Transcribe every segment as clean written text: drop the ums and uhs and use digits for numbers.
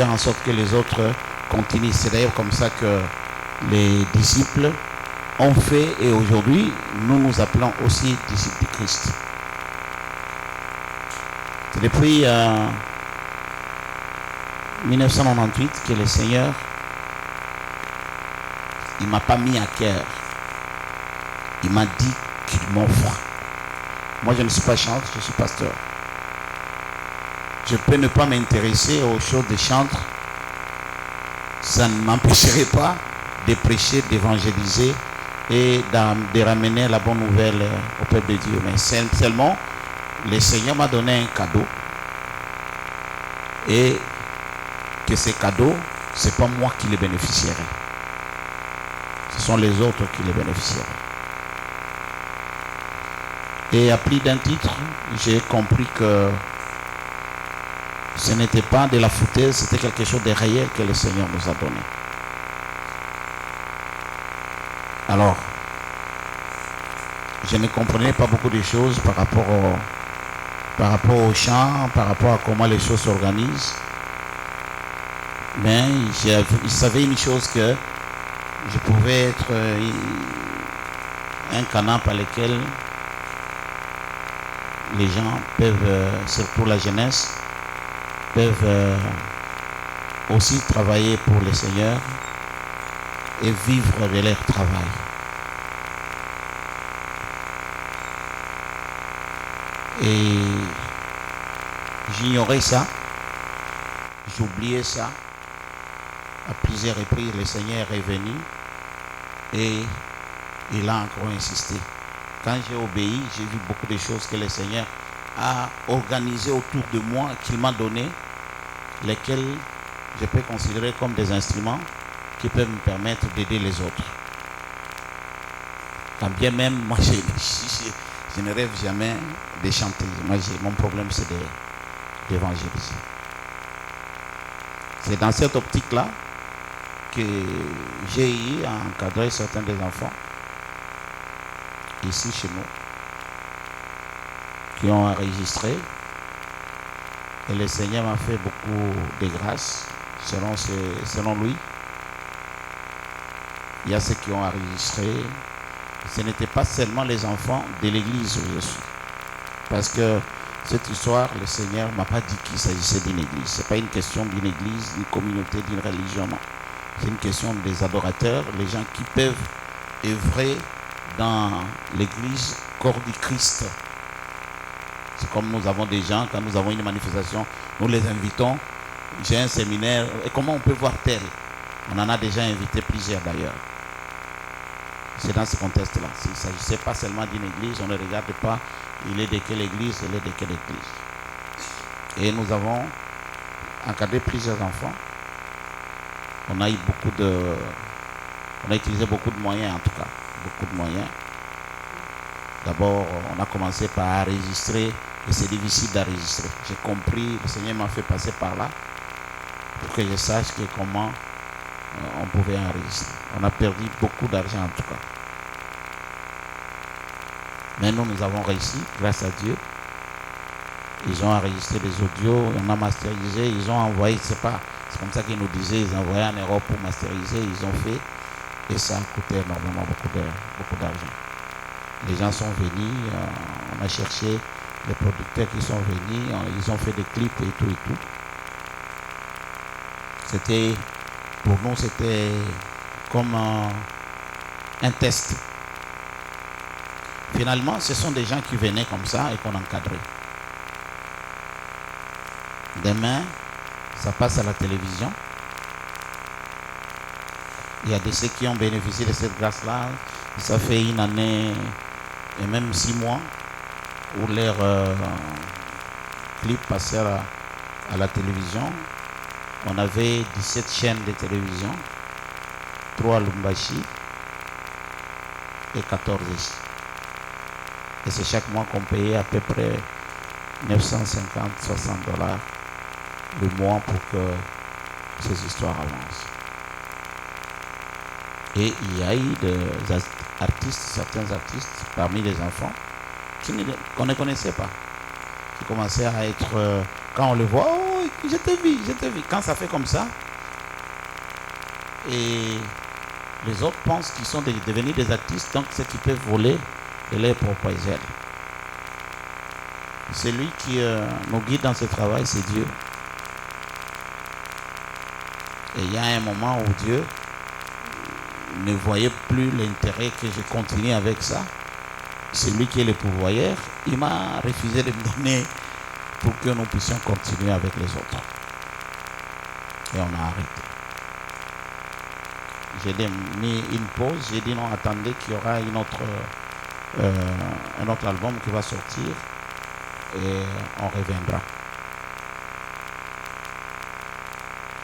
faire en sorte que les autres continuent. C'est d'ailleurs comme ça que les disciples ont fait et aujourd'hui, nous nous appelons aussi disciples de Christ. C'est depuis 1998 que le Seigneur, il ne m'a pas mis à cœur. Il m'a dit qu'il m'offre. Moi, je ne suis pas chanteur, je suis pasteur. Je peux ne pas m'intéresser aux choses de chantre. Ça ne m'empêcherait pas de prêcher, d'évangéliser et de ramener la bonne nouvelle au peuple de Dieu. Mais seulement, le Seigneur m'a donné un cadeau. Et que ces cadeaux, ce n'est pas moi qui les bénéficierai. Ce sont les autres qui les bénéficieraient. Et à plus d'un titre, j'ai compris que ce n'était pas de la foutaise, c'était quelque chose de réel que le Seigneur nous a donné. Alors, je ne comprenais pas beaucoup de choses par rapport au chant, par rapport à comment les choses s'organisent. Mais il savait une chose, que je pouvais être un canal par lequel les gens peuvent, surtout la jeunesse, peuvent aussi travailler pour le Seigneur et vivre de leur travail. Et j'ignorais ça, j'oubliais ça. À plusieurs reprises, le Seigneur est venu et il a encore insisté. Quand j'ai obéi, j'ai vu beaucoup de choses que le Seigneur a organisées autour de moi, qu'il m'a donné, lesquelles je peux considérer comme des instruments qui peuvent me permettre d'aider les autres. Quand bien même, moi, je ne rêve jamais de chanter. Moi, mon problème, c'est d'évangéliser. C'est dans cette optique-là que j'ai eu à encadrer certains des enfants ici chez nous qui ont enregistré, et le Seigneur m'a fait beaucoup de grâce selon lui. Il y a ceux qui ont enregistré. Ce n'était pas seulement les enfants de l'église où je suis, parce que cette histoire, le Seigneur ne m'a pas dit qu'il s'agissait d'une église. Ce n'est pas une question d'une église, d'une communauté, d'une religion, non. C'est une question des adorateurs, les gens qui peuvent œuvrer dans l'église corps du Christ. C'est comme nous avons des gens, quand nous avons une manifestation, nous les invitons. J'ai un séminaire, et comment on peut voir tel? On en a déjà invité plusieurs d'ailleurs. C'est dans ce contexte-là. Il ne s'agissait pas seulement d'une église, on ne regarde pas il est de quelle église, il est de quelle église. Et nous avons encadré plusieurs enfants. On a utilisé beaucoup de moyens en tout cas, beaucoup de moyens. D'abord, on a commencé par enregistrer, et c'est difficile d'enregistrer. J'ai compris, le Seigneur m'a fait passer par là pour que je sache comment on pouvait enregistrer. On a perdu beaucoup d'argent en tout cas. Mais nous avons réussi, grâce à Dieu. Ils ont enregistré des audios, on a masterisé, ils ont envoyé, c'est comme ça qu'ils nous disaient, ils envoyaient en Europe pour masteriser, ils ont fait, et ça a coûté énormément beaucoup d'argent. Les gens sont venus, on a cherché les producteurs qui sont venus, ils ont fait des clips et tout. Pour nous, c'était comme un test. Finalement, ce sont des gens qui venaient comme ça et qu'on encadrait. Demain, ça passe à la télévision. Il y a de ceux qui ont bénéficié de cette grâce-là. Ça fait une année et même 6 mois où leurs clips passèrent à la télévision. On avait 17 chaînes de télévision, 3 à Lumbashi et 14 ici. Et c'est chaque mois qu'on payait à peu près 950-60 $ le mois pour que ces histoires avancent. Et il y a eu certains artistes parmi les enfants qu'on ne connaissait pas, qui commençaient à être Quand on le voit, oh, je t'ai vu. Quand ça fait comme ça, et les autres pensent qu'ils sont devenus des artistes, donc ceux qui peuvent voler de leur propre ailes. Celui qui nous guide dans ce travail, c'est Dieu. Et il y a un moment où Dieu ne voyait plus l'intérêt que je continue avec ça. Celui qui est le pourvoyeur, il m'a refusé de me donner pour que nous puissions continuer avec les autres. Et on a arrêté. J'ai mis une pause, j'ai dit non, attendez qu'il y aura un autre album qui va sortir et on reviendra.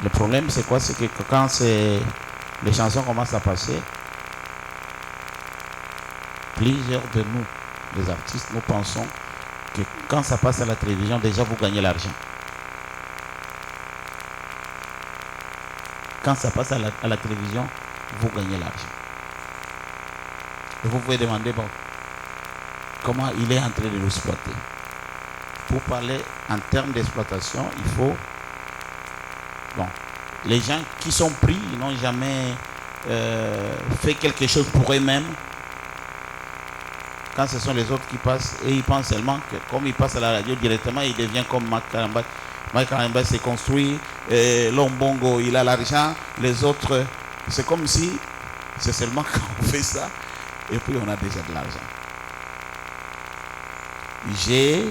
Le problème c'est quoi? C'est que quand les chansons commencent à passer, plusieurs de nous, les artistes, nous pensons que quand ça passe à la télévision, déjà vous gagnez l'argent. Quand ça passe à la télévision, vous gagnez l'argent. Et vous pouvez demander, bon, comment il est en train de l'exploiter. Pour parler en termes d'exploitation, il faut... Bon, les gens qui sont pris, ils n'ont jamais fait quelque chose pour eux-mêmes. Quand ce sont les autres qui passent, et ils pensent seulement que comme ils passent à la radio directement, il devient comme Marc Kalamba. Marc Kalamba s'est construit, Lombongo, il a l'argent, les autres, c'est comme si c'est seulement quand on fait ça, et puis on a déjà de l'argent. J'ai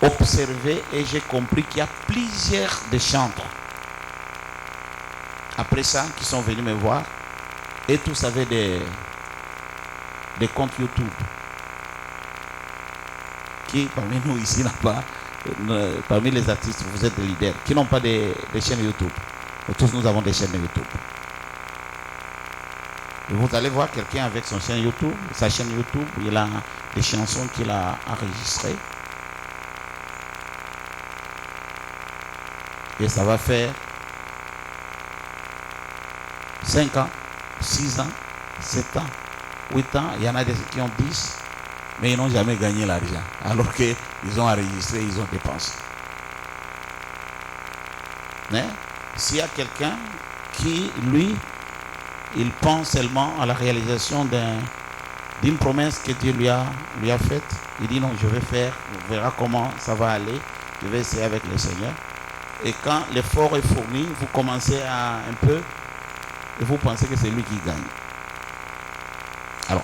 observé et j'ai compris qu'il y a plusieurs des chantres après ça qui sont venus me voir et tous avaient des comptes YouTube qui parmi nous ici n'a pas, parmi les artistes vous êtes des leaders qui n'ont pas des chaînes YouTube. Et tous nous avons des chaînes YouTube. Et vous allez voir quelqu'un avec sa chaîne YouTube, il a des chansons qu'il a enregistrées. Et ça va faire 5 ans, 6 ans, 7 ans, 8 ans. Il y en a des qui ont 10, mais ils n'ont jamais gagné l'argent. Alors qu'ils ont enregistré, ils ont dépensé. Mais s'il y a quelqu'un qui, lui, il pense seulement à la réalisation d'une promesse que Dieu lui a faite, il dit non, je vais faire, on verra comment ça va aller, je vais essayer avec le Seigneur. Et quand l'effort est fourni, vous commencez à un peu, et vous pensez que c'est lui qui gagne. Alors,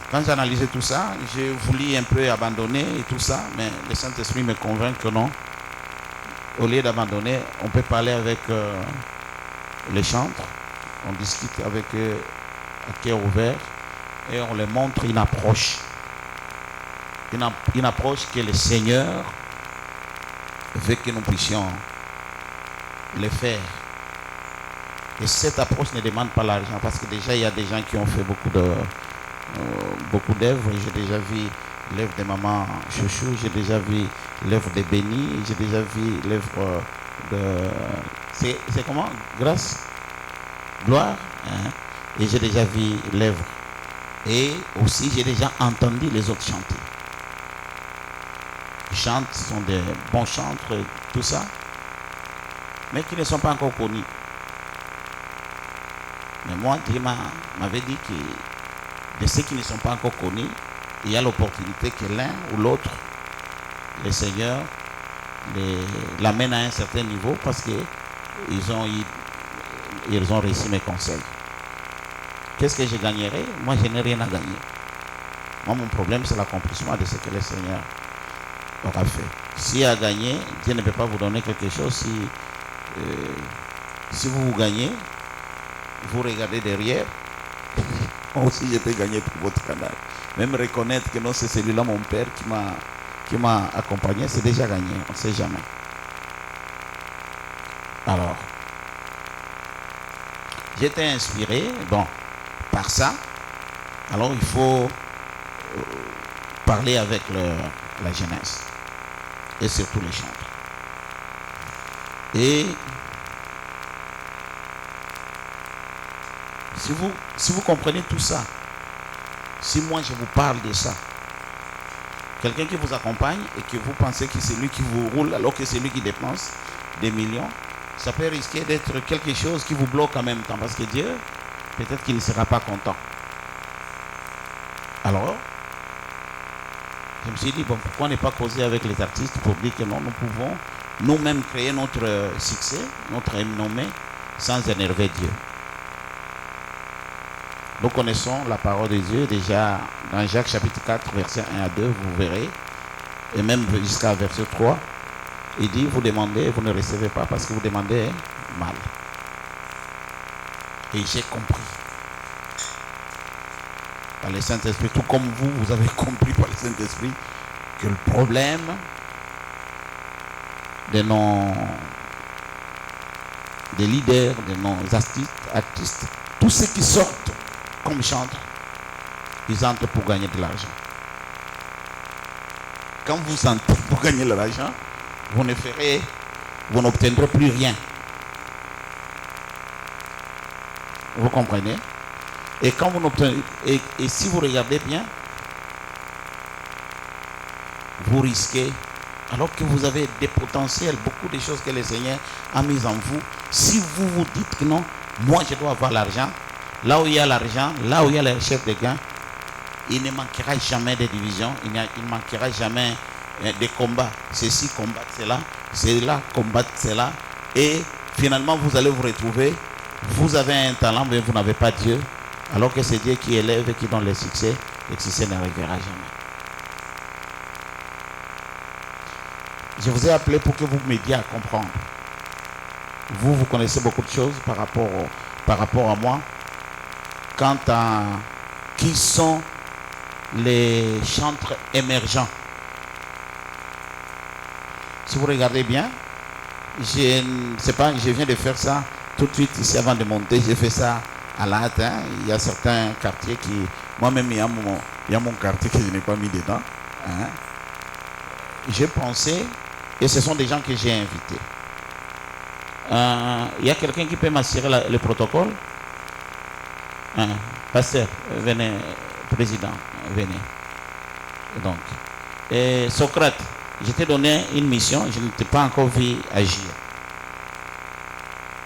quand j'ai analysé tout ça, j'ai voulu un peu abandonner et tout ça, mais le Saint-Esprit me convainc que non. Au lieu d'abandonner, on peut parler avec les chantres, on discute avec eux à cœur ouvert et on leur montre une approche. Une approche que le Seigneur veut que nous puissions le faire. Et cette approche ne demande pas l'argent parce que déjà il y a des gens qui ont fait beaucoup d'œuvres. J'ai déjà vu l'œuvre de Maman Chouchou, j'ai déjà vu l'œuvre de Béni, j'ai déjà vu l'œuvre de... C'est comment? Grâce? Gloire, hein? Et j'ai déjà vu l'œuvre. Et aussi j'ai déjà entendu les autres chanter. Ils chantent, sont des bons chantres, tout ça, mais qui ne sont pas encore connus. Mais moi, Dieu m'avait dit que de ceux qui ne sont pas encore connus, il y a l'opportunité que l'un ou l'autre, le Seigneur, l'amène à un certain niveau parce qu'ils ont réussi mes conseils. Qu'est-ce que je gagnerai? Moi, je n'ai rien à gagner. Moi, mon problème, c'est l'accomplissement de ce que le Seigneur aura fait. S'il a gagné, Dieu ne peut pas vous donner quelque chose si vous gagnez, vous regardez derrière. Moi aussi, je peux gagner pour votre canal. Même reconnaître que non, c'est celui-là, mon père, qui m'a accompagné, c'est déjà gagné. On ne sait jamais. Alors, j'étais inspiré, par ça. Alors, il faut parler avec la jeunesse et surtout les chantres. Et si vous comprenez tout ça, si moi je vous parle de ça, Quelqu'un qui vous accompagne et que vous pensez que c'est lui qui vous roule alors que c'est lui qui dépense des millions, ça peut risquer d'être quelque chose qui vous bloque en même temps parce que Dieu, peut-être qu'il ne sera pas content. Alors, je me suis dit, bon, pourquoi ne pas causer avec les artistes pour dire que non, nous pouvons nous-mêmes créer notre succès, notre renommée, sans énerver Dieu. Nous connaissons la parole de Dieu déjà dans Jacques chapitre 4, verset 1 à 2, vous verrez, et même jusqu'à verset 3, il dit, vous demandez et vous ne recevez pas parce que vous demandez mal. Et j'ai compris par le Saint-Esprit, tout comme vous, vous avez compris par le Saint-Esprit que le problème de nos des leaders, de nos artistes, tous ceux qui sortent comme chantent, ils entrent pour gagner de l'argent. Quand vous entrez pour gagner de l'argent, vous n'obtiendrez plus rien. Vous comprenez? Et quand vous n'obtenez, et si vous regardez bien, vous risquez, alors que vous avez des potentiels, beaucoup de choses que le Seigneur a mises en vous. Si vous vous dites que non, moi je dois avoir l'argent, là où il y a l'argent, là où il y a le chef de gain, il ne manquera jamais de divisions, il ne manquera jamais de combats. Ceci combattre cela, cela combattre cela. Et finalement, vous allez vous retrouver, vous avez un talent, mais vous n'avez pas Dieu. Alors que c'est Dieu qui élève et qui donne le succès n'arrivera jamais. Je vous ai appelé pour que vous m'aidiez à comprendre. Vous connaissez beaucoup de choses par rapport à moi. Quant à qui sont les chantres émergents. Si vous regardez bien, je ne sais pas, je viens de faire ça tout de suite ici avant de monter. J'ai fait ça à la hâte. Il y a certains quartiers qui... Moi-même, il y a mon quartier que je n'ai pas mis dedans. J'ai pensé, et ce sont des gens que j'ai invités. Il y a quelqu'un qui peut m'assurer le protocole? Pasteur, venez, président, venez. Donc, et Socrate, je t'ai donné une mission, je ne t'ai pas encore vu agir.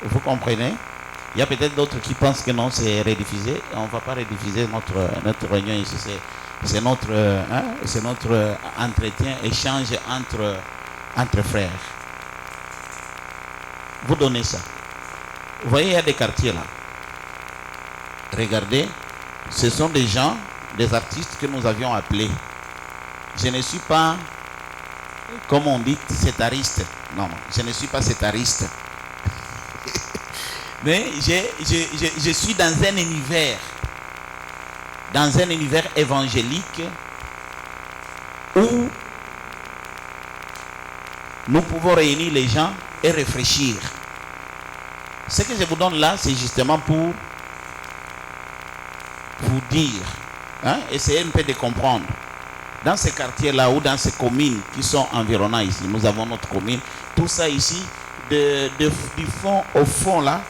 Vous comprenez? Il y a peut-être d'autres qui pensent que non, c'est rediffusé. On ne va pas rediffuser notre réunion ici. C'est notre entretien, échange entre frères. Vous donnez ça. Vous voyez, il y a des quartiers là. Regardez, ce sont des gens, des artistes que nous avions appelés. Je ne suis pas, comme on dit, sétariste. Non, je ne suis pas sétariste. Mais je suis dans un univers évangélique où nous pouvons réunir les gens et réfléchir. Ce que je vous donne là, c'est justement pour vous dire, essayez un peu de comprendre. Dans ces quartiers-là ou dans ces communes qui sont environnantes ici, nous avons notre commune, tout ça ici, du fond au fond là,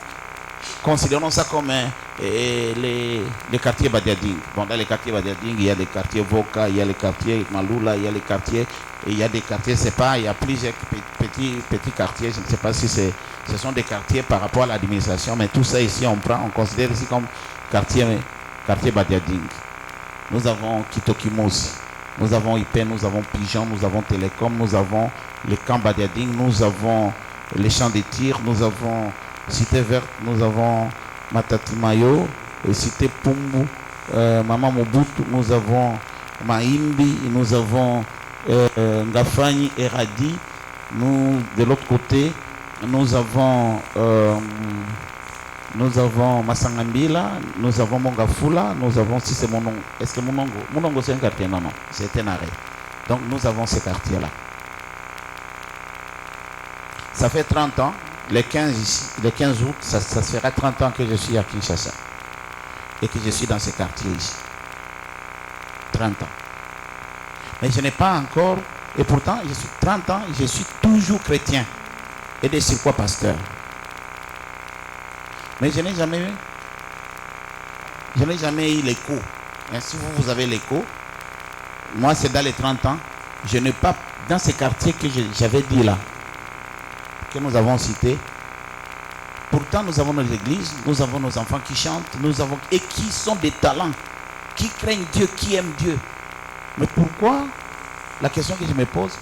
considérons ça comme les quartiers Badiading. Bon, dans les quartiers Badiading, il y a les quartiers Voka, il y a les quartiers Maloula, il y a les quartiers, et il y a des quartiers, c'est pas, il y a plusieurs petits quartiers, je ne sais pas si ce sont des quartiers par rapport à l'administration, mais tout ça ici, on considère ici comme quartier Badiading. Nous avons Kitokimo aussi. Nous avons IP, nous avons Pigeon, nous avons Télécom, nous avons les camps Badiading, nous avons les champs de tir, nous avons Cité Verte, nous avons Matati Mayo, Cité Pumbu, Mama Mobutu, nous avons Maimbi, nous avons Ngafani et Radi. Nous, de l'autre côté, nous avons Masangambila, nous avons Mongafula, nous avons, si c'est Monongo, est-ce que Monongo c'est un quartier? Non, c'est un arrêt. Donc nous avons ces quartiers-là. Ça fait 30 ans, le 15 août, ça se fera 30 ans que je suis à Kinshasa et que je suis dans ces quartiers ici. 30 ans. Mais je n'ai pas encore, et pourtant, je suis 30 ans, je suis toujours chrétien et de surcroît pasteur. Mais je n'ai jamais eu l'écho. Si vous avez l'écho, moi c'est dans les 30 ans, je n'ai pas, dans ces quartiers que j'avais dit là, que nous avons cités, pourtant nous avons nos églises, nous avons nos enfants qui chantent, et qui sont des talents, qui craignent Dieu, qui aiment Dieu. Mais pourquoi, la question que je me pose,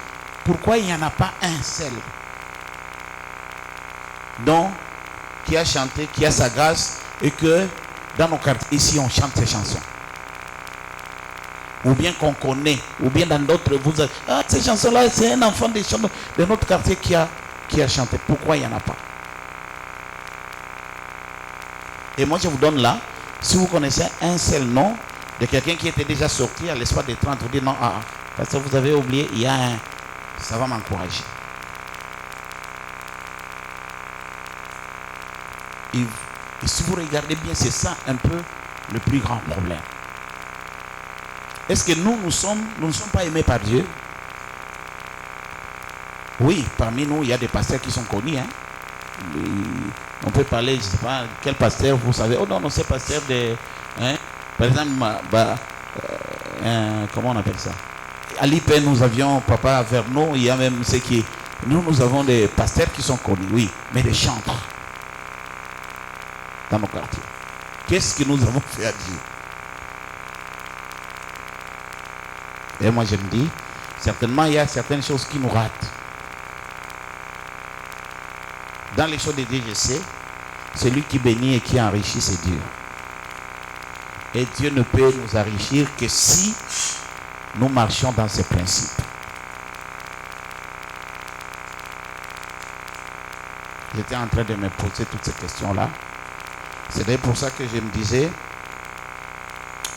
pourquoi il n'y en a pas un seul donc qui a chanté, qui a sa grâce, et que dans nos quartiers ici on chante ces chansons, ou bien qu'on connaît, ou bien dans d'autres, vous avez, ah, ces chansons là c'est un enfant de notre quartier qui a chanté. Pourquoi il n'y en a pas? Et moi je vous donne là, si vous connaissez un seul nom de quelqu'un qui était déjà sorti à l'espoir des 30, vous dites non, parce que vous avez oublié, il y a un, ça va m'encourager. Et si vous regardez bien, c'est ça un peu le plus grand problème. Est-ce que nous ne sommes pas aimés par Dieu? Oui, parmi nous, il y a des pasteurs qui sont connus. Hein. On peut parler, je ne sais pas, quel pasteur vous savez. Oh non, c'est pasteur de... Hein, par exemple, comment on appelle ça? À l'IP, nous avions Papa Verneau, il y a même ceux qui... Nous avons des pasteurs qui sont connus, oui, mais des chantres dans nos quartiers. Qu'est-ce que nous avons fait à Dieu? Et moi je me dis, certainement il y a certaines choses qui nous ratent. Dans les choses de Dieu, je sais, celui qui bénit et qui enrichit, c'est Dieu. Et Dieu ne peut nous enrichir que si nous marchions dans ses principes. J'étais en train de me poser toutes ces questions-là. C'est pour ça que je me disais,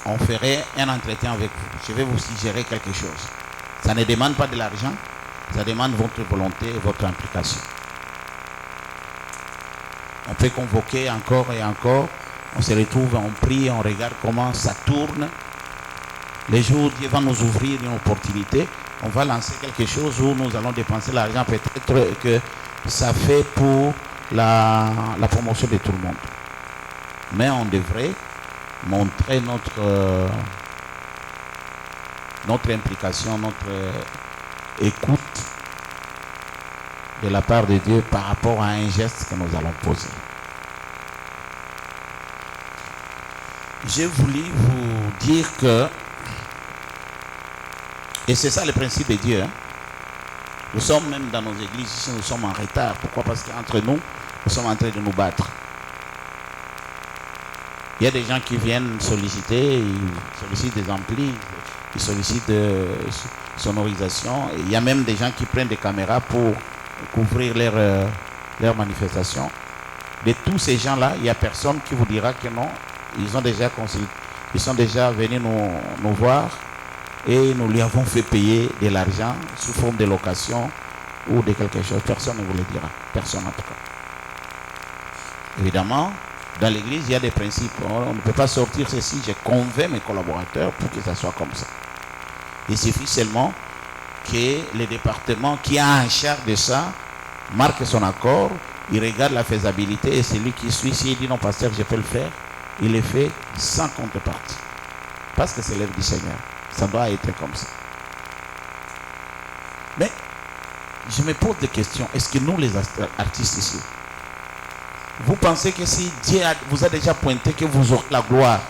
on ferait un entretien avec vous. Je vais vous suggérer quelque chose. Ça ne demande pas de l'argent, ça demande votre volonté et votre implication. On peut convoquer encore et encore. On se retrouve, on prie, on regarde comment ça tourne. Les jours où Dieu va nous ouvrir une opportunité, on va lancer quelque chose où nous allons dépenser l'argent. Peut-être que ça fait pour la promotion de tout le monde. Mais on devrait montrer notre implication, notre écoute de la part de Dieu par rapport à un geste que nous allons poser. J'ai voulu vous dire que, et c'est ça le principe de Dieu, hein, nous sommes même dans nos églises ici, nous sommes en retard. Pourquoi? Parce qu'entre nous, nous sommes en train de nous battre. Il y a des gens qui viennent solliciter, ils sollicitent des amplis, ils sollicitent de sonorisation. Et il y a même des gens qui prennent des caméras pour couvrir leurs manifestations. De tous ces gens-là, il n'y a personne qui vous dira que non, ils ont déjà consulté, ils sont déjà venus nous voir et nous lui avons fait payer de l'argent sous forme de location ou de quelque chose. Personne ne vous le dira, personne en tout cas. Évidemment, dans l'église, il y a des principes. On ne peut pas sortir ceci. Je convainc mes collaborateurs pour que ça soit comme ça. Il suffit seulement que le département qui a en charge de ça marque son accord, il regarde la faisabilité et celui qui suit, s'il dit non, pasteur, je peux le faire, il le fait sans contrepartie. Parce que c'est l'œuvre du Seigneur. Ça doit être comme ça. Mais je me pose des questions. Est-ce que nous, les artistes ici, vous pensez que si Dieu vous a déjà pointé que vous aurez la gloire,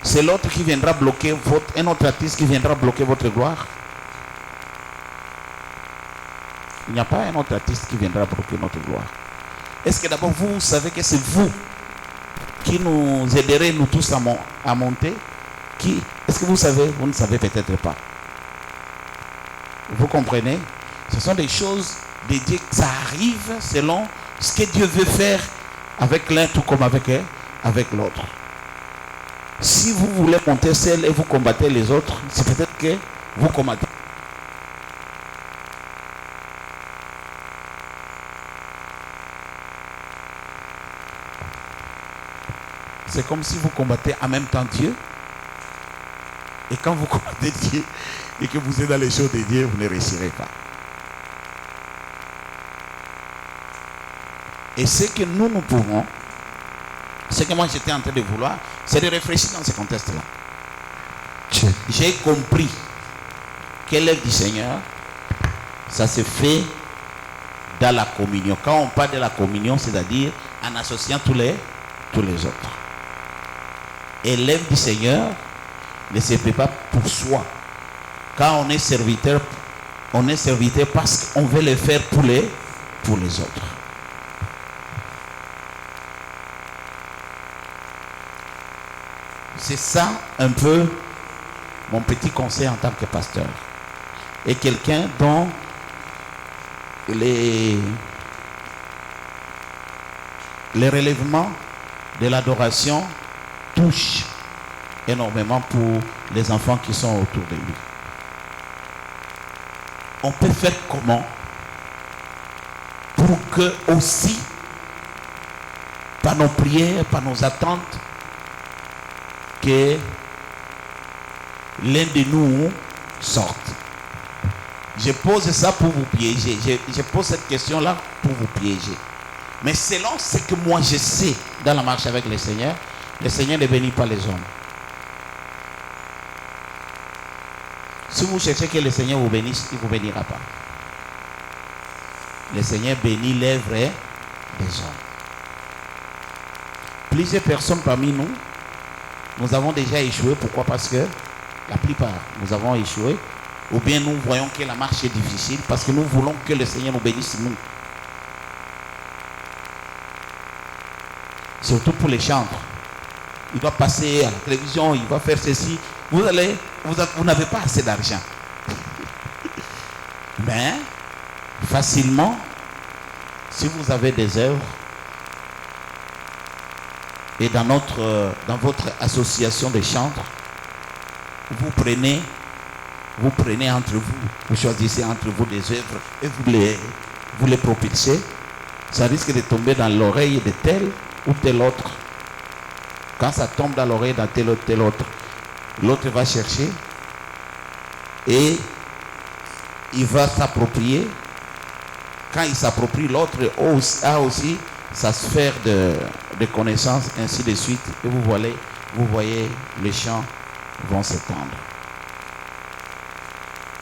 c'est l'autre qui viendra bloquer un autre artiste qui viendra bloquer votre gloire? Il n'y a pas un autre artiste qui viendra bloquer notre gloire. Est-ce que d'abord vous savez que c'est vous qui nous aiderez nous tous à monter? Est-ce que vous savez? Vous ne savez peut-être pas. Vous comprenez? Ce sont des choses de Dieu. Ça arrive selon ce que Dieu veut faire avec l'un tout comme avec l'autre. Si vous voulez monter seul et vous combattez les autres, c'est peut-être que vous combattez. C'est comme si vous combattez en même temps Dieu. Et quand vous combattez Dieu et que vous êtes dans les choses de Dieu, vous ne réussirez pas. Et ce que nous pouvons, ce que moi j'étais en train de vouloir, c'est de réfléchir dans ce contexte-là. J'ai compris Quelle œuvre du Seigneur? Ça se fait dans la communion. Quand on parle de la communion, c'est-à-dire en associant tous les autres. Et l'œuvre du Seigneur ne se fait pas pour soi. Quand on est serviteur parce qu'on veut le faire pour les autres. C'est ça un peu mon petit conseil en tant que pasteur. Et quelqu'un dont les relèvements de l'adoration touchent énormément pour les enfants qui sont autour de lui. On peut faire comment pour que aussi, par nos prières, par nos attentes, que l'un de nous sorte. Je pose ça pour vous piéger. Je pose cette question-là pour vous piéger. Mais selon ce que moi je sais dans la marche avec le Seigneur ne bénit pas les hommes. Si vous cherchez que le Seigneur vous bénisse, il ne vous bénira pas. Le Seigneur bénit l'œuvre des hommes. Plusieurs personnes parmi nous, nous avons déjà échoué. Pourquoi? Parce que la plupart, nous avons échoué. Ou bien nous voyons que la marche est difficile parce que nous voulons que le Seigneur nous bénisse, nous. Surtout pour les chantres. Il doit passer à la télévision, il va faire ceci. Vous n'avez pas assez d'argent. Mais, facilement, si vous avez des œuvres, et dans votre association de chantres, vous prenez entre vous choisissez entre vous des œuvres et vous les propulsez, ça risque de tomber dans l'oreille de tel ou tel autre. Quand ça tombe dans l'oreille de tel ou tel autre, l'autre va chercher et il va s'approprier. Quand il s'approprie, l'autre a aussi sa sphère de connaissances, ainsi de suite. Et vous voyez les champs vont s'étendre.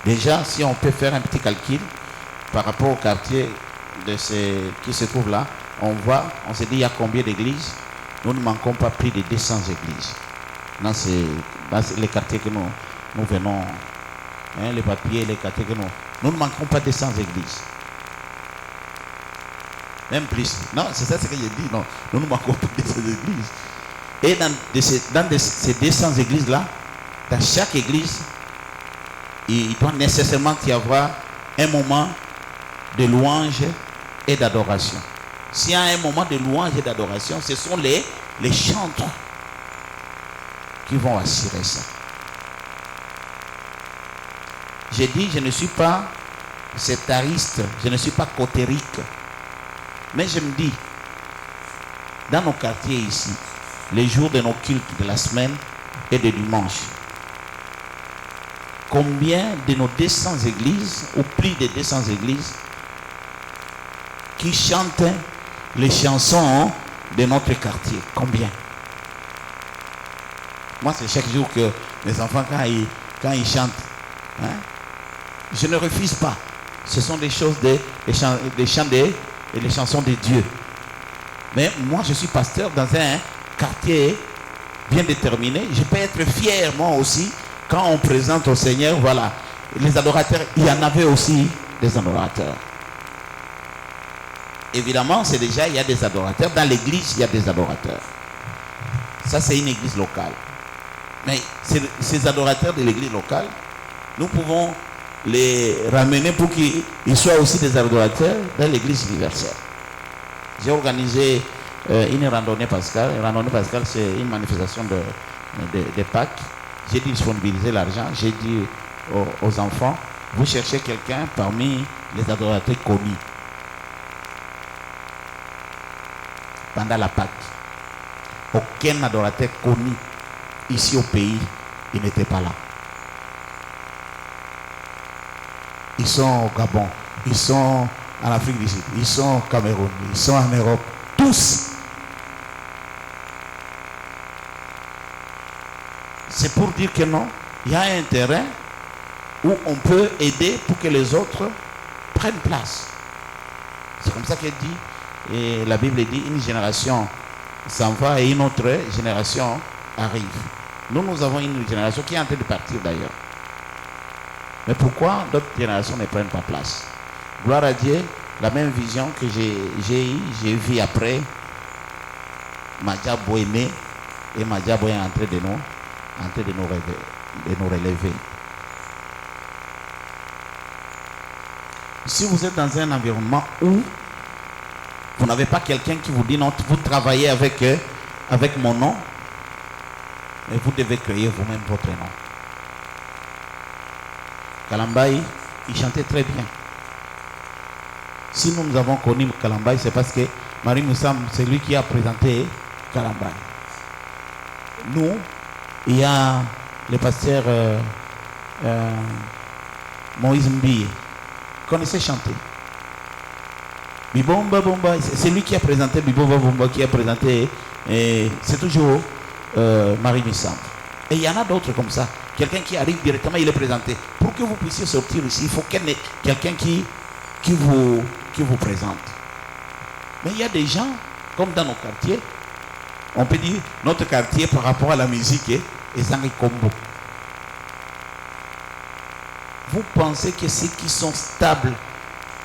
Déjà, si on peut faire un petit calcul par rapport au quartier qui se trouve là, on se dit il y a combien d'églises? Nous ne manquons pas plus de 200 églises. Dans les quartiers que nous venons, les papiers, les quartiers que nous ne manquons pas de 200 églises. Même plus. Non, c'est ça ce que j'ai dit. Non, nous ne manquons pas de 200 églises. Et dans ces 200 églises-là, dans chaque église, il doit nécessairement y avoir un moment de louange et d'adoration. S'il y a un moment de louange et d'adoration, ce sont les chantres qui vont assurer ça. J'ai dit, je ne suis pas sectariste, je ne suis pas cotérique. Mais je me dis, dans nos quartiers ici, les jours de nos cultes de la semaine et de dimanche, combien de nos 200 églises, ou plus de 200 églises, qui chantent les chansons de notre quartier? Combien? Moi, c'est chaque jour que mes enfants, quand ils chantent, je ne refuse pas. Ce sont des choses, des chansons de Dieu. Mais moi, je suis pasteur dans un quartier bien déterminé. Je peux être fier, moi aussi, quand on présente au Seigneur, voilà, les adorateurs, il y en avait aussi des adorateurs. Évidemment, il y a des adorateurs. Dans l'église, il y a des adorateurs. Ça, c'est une église locale. Mais ces adorateurs de l'église locale, nous pouvons les ramener pour qu'ils soient aussi des adorateurs dans l'église universelle. J'ai organisé une randonnée pascale. Une randonnée pascale, c'est une manifestation de Pâques. J'ai disponibilisé l'argent. J'ai dit aux enfants, vous cherchez quelqu'un parmi les adorateurs connus pendant la Pâques. Aucun adorateur connu ici au pays, il n'était pas là. Ils sont au Gabon, ils sont en Afrique du Sud, ils sont au Cameroun, ils sont en Europe, tous. C'est pour dire que non, il y a un terrain où on peut aider pour que les autres prennent place. C'est comme ça qu'elle dit, et la Bible dit, une génération s'en va et une autre génération arrive. Nous avons une génération qui est en train de partir d'ailleurs. Mais pourquoi d'autres générations ne prennent pas place? Gloire à Dieu, la même vision que j'ai vue après Madia Boémé, et Madia Boé est en train de nous relever. Si vous êtes dans un environnement où vous n'avez pas quelqu'un qui vous dit non, vous travaillez avec mon nom, et vous devez créer vous-même votre nom. Kalambaï, il chantait très bien. Si nous avons connu Kalambaï, c'est parce que Marie Moussam, c'est lui qui a présenté Kalambaï. Nous, il y a le pasteur Moïse Mbi, connaissait chanter. Bibomba Bomba, c'est lui qui a présenté Bibomba Bomba, qui a présenté, c'est toujours Marie Moussam. Et il y en a d'autres comme ça. Quelqu'un qui arrive directement, il est présenté. Pour que vous puissiez sortir ici, il faut qu'il y ait quelqu'un qui vous présente. Mais il y a des gens, comme dans nos quartiers, on peut dire notre quartier par rapport à la musique est Zangri Kombo. Vous pensez que ceux qui sont stables,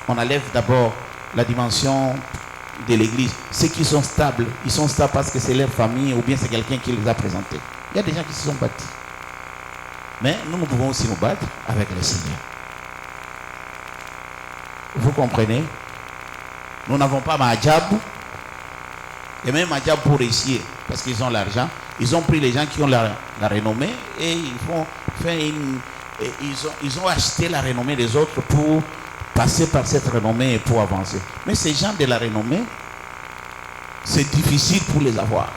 on enlève d'abord la dimension de l'église, ceux qui sont stables, ils sont stables parce que c'est leur famille ou bien c'est quelqu'un qui les a présentés. Il y a des gens qui se sont battus. Mais nous pouvons aussi nous battre avec le Seigneur. Vous comprenez? Nous n'avons pas Madjab. Et même Madjab pour réussir, parce qu'ils ont l'argent, ils ont pris les gens qui ont la renommée et ils ont acheté la renommée des autres pour passer par cette renommée et pour avancer. Mais ces gens de la renommée, c'est difficile pour les avoir.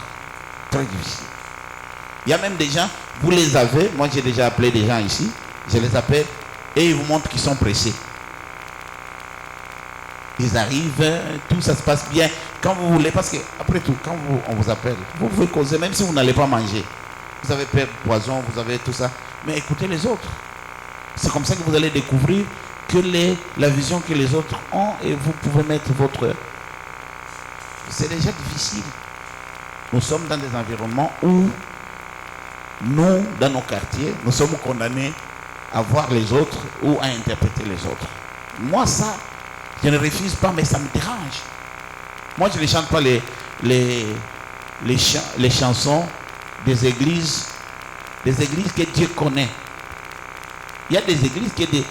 Très difficile. Il y a même des gens, vous les avez, moi j'ai déjà appelé des gens ici, je les appelle et ils vous montrent qu'ils sont pressés. Ils arrivent, tout ça se passe bien quand vous voulez, parce que après tout, quand on vous appelle, vous pouvez causer, même si vous n'allez pas manger. Vous avez peur de poison, vous avez tout ça, mais écoutez les autres. C'est comme ça que vous allez découvrir que la vision que les autres ont et vous pouvez mettre votre... C'est déjà difficile. Nous sommes dans des environnements où nous, dans nos quartiers, nous sommes condamnés à voir les autres ou à interpréter les autres. Moi, ça, je ne refuse pas, mais ça me dérange. Moi, je ne chante pas les chansons des églises que Dieu connaît. Il y a des églises que Dieu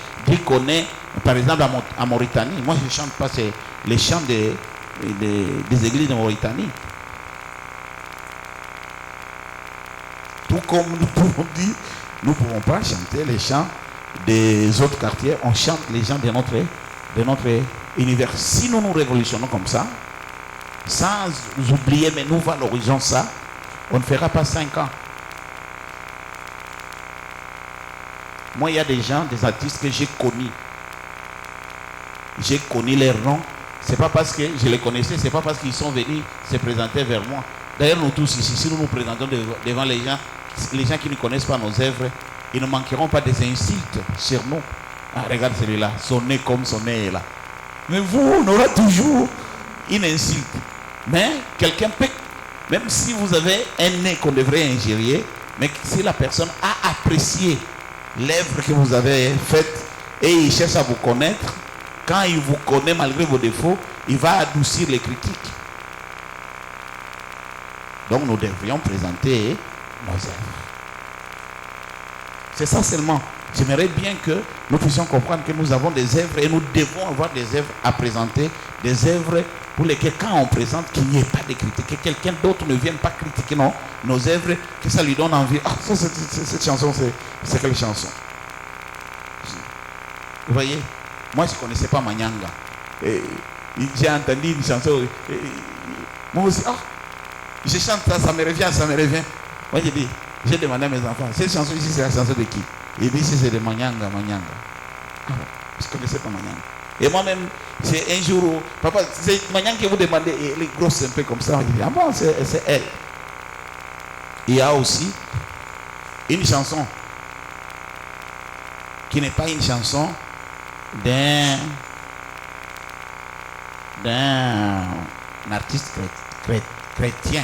connaît, par exemple en Mauritanie. Moi, je ne chante pas les chants des églises de Mauritanie. Tout comme nous pouvons dire, nous ne pouvons pas chanter les chants des autres quartiers. On chante les chants de notre univers. Si nous nous révolutionnons comme ça, sans oublier, mais nous valorisons ça, on ne fera pas 5 ans. Moi, il y a des gens, des artistes que j'ai connus. J'ai connu leurs noms. Ce n'est pas parce que je les connaissais, ce n'est pas parce qu'ils sont venus se présenter vers moi. D'ailleurs, nous tous ici, si nous nous présentons devant les gens qui ne connaissent pas nos œuvres, ils ne manqueront pas des insultes sur nous. Ah, regarde celui-là, son nez comme son nez est là. Mais vous, on aura toujours une insulte. Mais quelqu'un peut, même si vous avez un nez qu'on devrait ingérer, mais si la personne a apprécié l'œuvre que vous avez faite et il cherche à vous connaître, quand il vous connaît malgré vos défauts, il va adoucir les critiques. Donc nous devrions présenter nos œuvres. C'est ça seulement. J'aimerais bien que nous puissions comprendre que nous avons des œuvres et nous devons avoir des œuvres à présenter, des œuvres pour lesquelles quand on présente, qu'il n'y ait pas de critiques, que quelqu'un d'autre ne vienne pas critiquer nos œuvres, que ça lui donne envie. Ah, cette chanson, c'est quelle chanson? Vous voyez, moi je ne connaissais pas Manyanga. J'ai entendu une chanson. Moi aussi, je chante ça, ça me revient. Moi j'ai demandé à mes enfants, cette chanson ici, c'est la chanson de qui? Il dit, c'est de Manyanga. Je ne connaissais pas Manyanga. Et moi-même, c'est un jour où, papa, c'est Manyanga que vous demandez, et elle est grosse un peu comme ça. Je dis, ah bon, c'est elle. Il y a aussi une chanson qui n'est pas une chanson d'un artiste chrétien.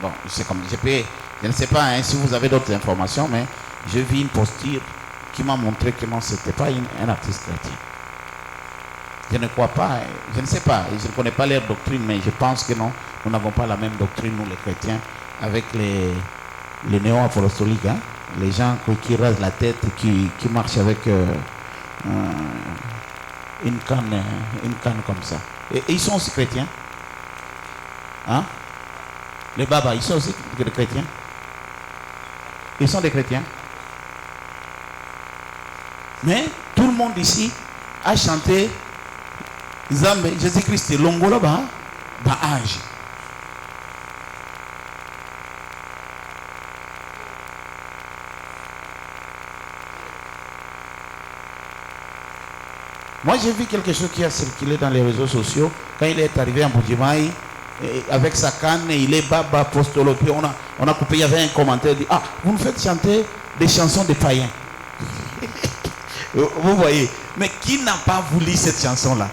Bon, c'est comme je ne sais pas si vous avez d'autres informations, mais j'ai vu une posture qui m'a montré que non, ce n'était pas un artiste chrétien. Je ne crois pas, je ne sais pas, je ne connais pas leur doctrine, mais je pense que non, nous n'avons pas la même doctrine, nous les chrétiens, avec les néo-apostoliques, hein, les gens qui rasent la tête et qui marchent avec une canne comme ça. Et ils sont aussi chrétiens. Hein? Les babas, ils sont aussi des chrétiens. Ils sont des chrétiens. Mais tout le monde ici a chanté Zambe, Jésus-Christ, Longolo, Ange. Moi, j'ai vu quelque chose qui a circulé dans les réseaux sociaux. Quand il est arrivé en Boudjimaï, avec sa canne, il est baba apostolo. Puis on a coupé, il y avait un commentaire dit, ah, vous nous faites chanter des chansons de païens. Vous voyez. Mais qui n'a pas voulu cette chanson-là?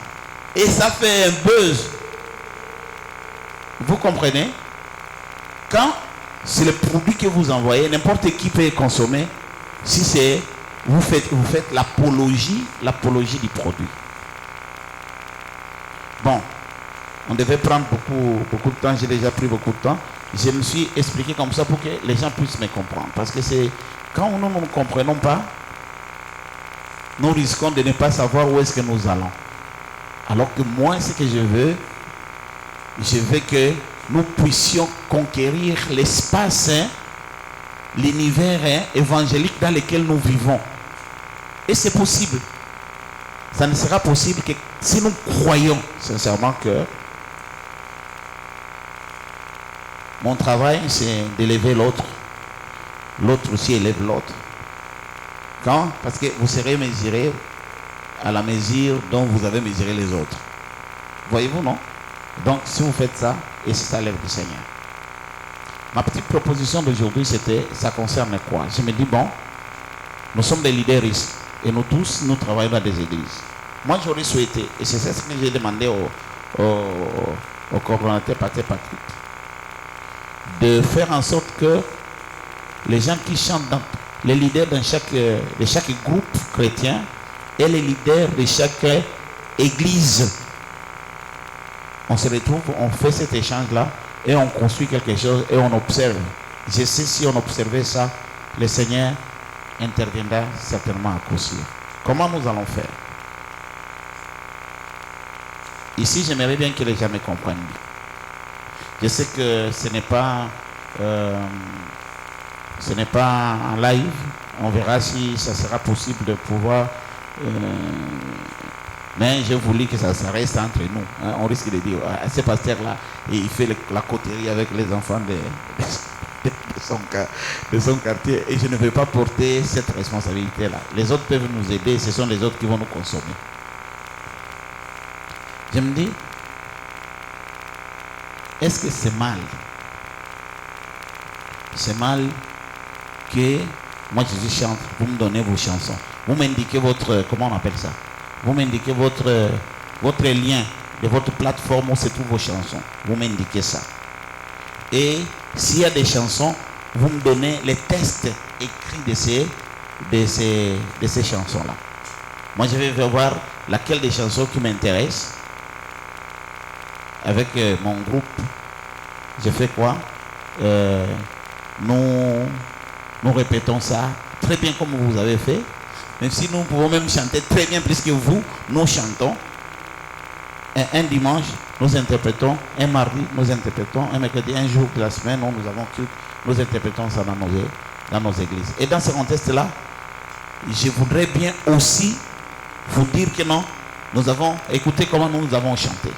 Et ça fait un buzz. Vous comprenez? Quand c'est le produit que vous envoyez, n'importe qui peut consommer, si c'est vous faites l'apologie du produit. Bon, on devait prendre beaucoup de temps, j'ai déjà pris beaucoup de temps. Je me suis expliqué comme ça pour que les gens puissent me comprendre. Parce que c'est quand nous ne comprenons pas, nous risquons de ne pas savoir où est-ce que nous allons. Alors que moi, ce que je veux que nous puissions conquérir l'espace, l'univers évangélique dans lequel nous vivons. Et c'est possible. Ça ne sera possible que si nous croyons sincèrement que mon travail, c'est d'élever l'autre. L'autre aussi élève l'autre. Quand? Parce que vous serez mesuré à la mesure dont vous avez mesuré les autres. Voyez-vous, non? Donc, si vous faites ça, et c'est ça l'œuvre du Seigneur. Ma petite proposition d'aujourd'hui, ça concerne quoi? Je me dis, bon, nous sommes des leaders ici, et nous tous, nous travaillons dans des églises. Moi, j'aurais souhaité, et c'est ça ce que j'ai demandé au coordonnateur Patrick, de faire en sorte que les gens qui chantent, les leaders de chaque groupe chrétien et les leaders de chaque église, on se retrouve, on fait cet échange-là et on construit quelque chose et on observe. Je sais si on observait ça, le Seigneur interviendra certainement à coup sûr. Comment nous allons faire? Ici, j'aimerais bien que les gens me comprennent bien. Je sais que ce n'est pas en live. On verra si ça sera possible de pouvoir... mais je voulais que ça reste entre nous. Hein. On risque de dire, ah, ce pasteur-là, il fait la coterie avec les enfants de son quartier. Et je ne veux pas porter cette responsabilité-là. Les autres peuvent nous aider. Ce sont les autres qui vont nous consommer. Je me dis, est-ce que c'est mal? C'est mal que moi je chante, vous me donnez vos chansons. Vous m'indiquez votre, comment on appelle ça? Vous m'indiquez votre lien de votre plateforme où se trouvent vos chansons. Vous m'indiquez ça. Et s'il y a des chansons, vous me donnez les textes écrits de ces chansons-là. Moi, je vais voir laquelle des chansons qui m'intéresse. Avec mon groupe, je fais quoi? Nous répétons ça très bien comme vous avez fait. Même si nous pouvons même chanter très bien plus que vous, nous chantons. Un dimanche, nous interprétons. Un mardi, nous interprétons. Un mercredi, un jour de la semaine, nous avons culte. Nous interprétons ça dans nos églises. Et dans ce contexte-là, je voudrais bien aussi vous dire que non, nous avons écouté comment nous avons chanté.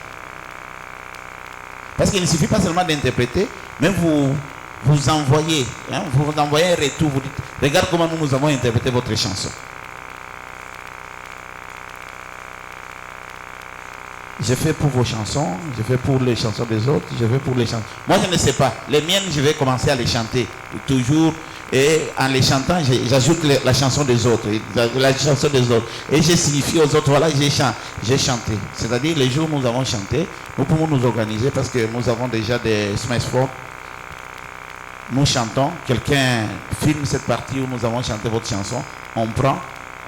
Parce qu'il ne suffit pas seulement d'interpréter, mais vous envoyez, vous envoyez un retour, vous dites, regarde comment nous avons interprété votre chanson. Je fais pour vos chansons, je fais pour les chansons des autres, je fais pour les chansons. Moi je ne sais pas, les miennes je vais commencer à les chanter. Toujours, Et en les chantant, j'ajoute la chanson des autres. La chanson des autres. Et j'ai signifié aux autres, voilà, j'ai chanté. C'est-à-dire, les jours où nous avons chanté, nous pouvons nous organiser parce que nous avons déjà des smash forts. Nous chantons, quelqu'un filme cette partie où nous avons chanté votre chanson, on prend,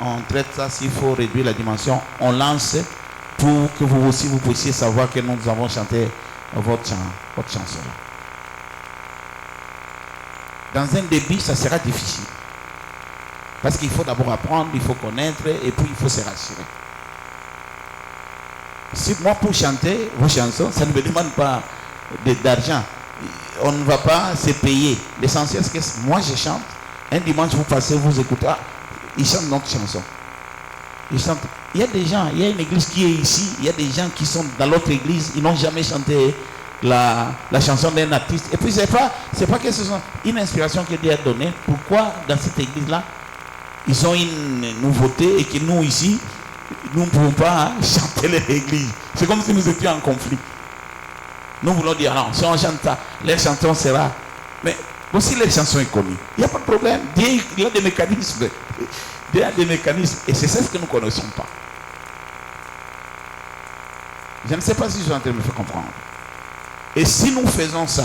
on traite ça, s'il faut réduire la dimension, on lance pour que vous aussi vous puissiez savoir que nous avons chanté votre chanson. Dans un début, ça sera difficile. Parce qu'il faut d'abord apprendre, il faut connaître et puis il faut se rassurer. Si moi pour chanter vos chansons, ça ne me demande pas d'argent. On ne va pas se payer. L'essentiel c'est que moi je chante. Un dimanche vous passez, vous écoutez. Ah, ils chantent notre chanson. Ils chantent. Il y a des gens, il y a une église qui est ici, il y a des gens qui sont dans l'autre église, ils n'ont jamais chanté la chanson d'un artiste. Et puis c'est pas que ce soit une inspiration que Dieu a donnée. Pourquoi dans cette église-là, ils ont une nouveauté et que nous ici, nous ne pouvons pas chanter l'église. C'est comme si nous étions en conflit. Nous voulons dire non, si on chante ça, les chansons sera. Mais aussi les chansons sont connues. Il n'y a pas de problème. Dieu il a des mécanismes. Dieu a des mécanismes. Et c'est ça ce que nous ne connaissons pas. Je ne sais pas si je suis en train de me faire comprendre. Et si nous faisons ça,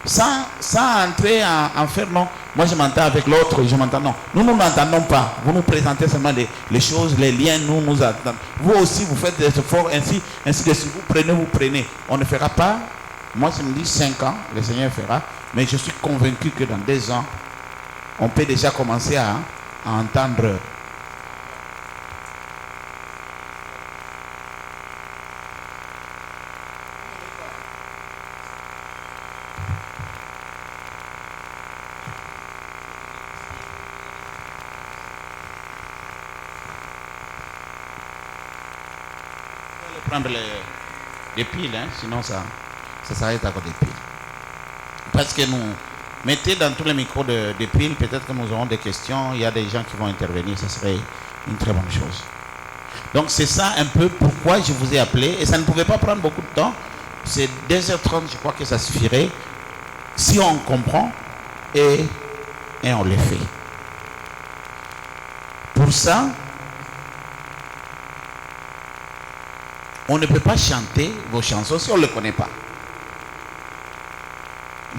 sans entrer en faire non, moi je m'entends avec l'autre, je m'entends non. Nous ne m'entendons pas. Vous nous présentez seulement les choses, les liens, nous attendons. Vous aussi, vous faites des efforts, ainsi de suite. Vous prenez. On ne fera pas, moi je me dis 5 ans, le Seigneur fera, mais je suis convaincu que dans 2 ans, on peut déjà commencer à entendre. Prendre les piles, hein, sinon ça s'arrête à côté des piles. Parce que nous mettez dans tous les micros de piles, peut-être que nous aurons des questions, il y a des gens qui vont intervenir, ça serait une très bonne chose. Donc c'est ça un peu pourquoi je vous ai appelé, et ça ne pouvait pas prendre beaucoup de temps, c'est 2h30, je crois que ça suffirait, si on comprend et on le fait. Pour ça, on ne peut pas chanter vos chansons si on ne le connaît pas.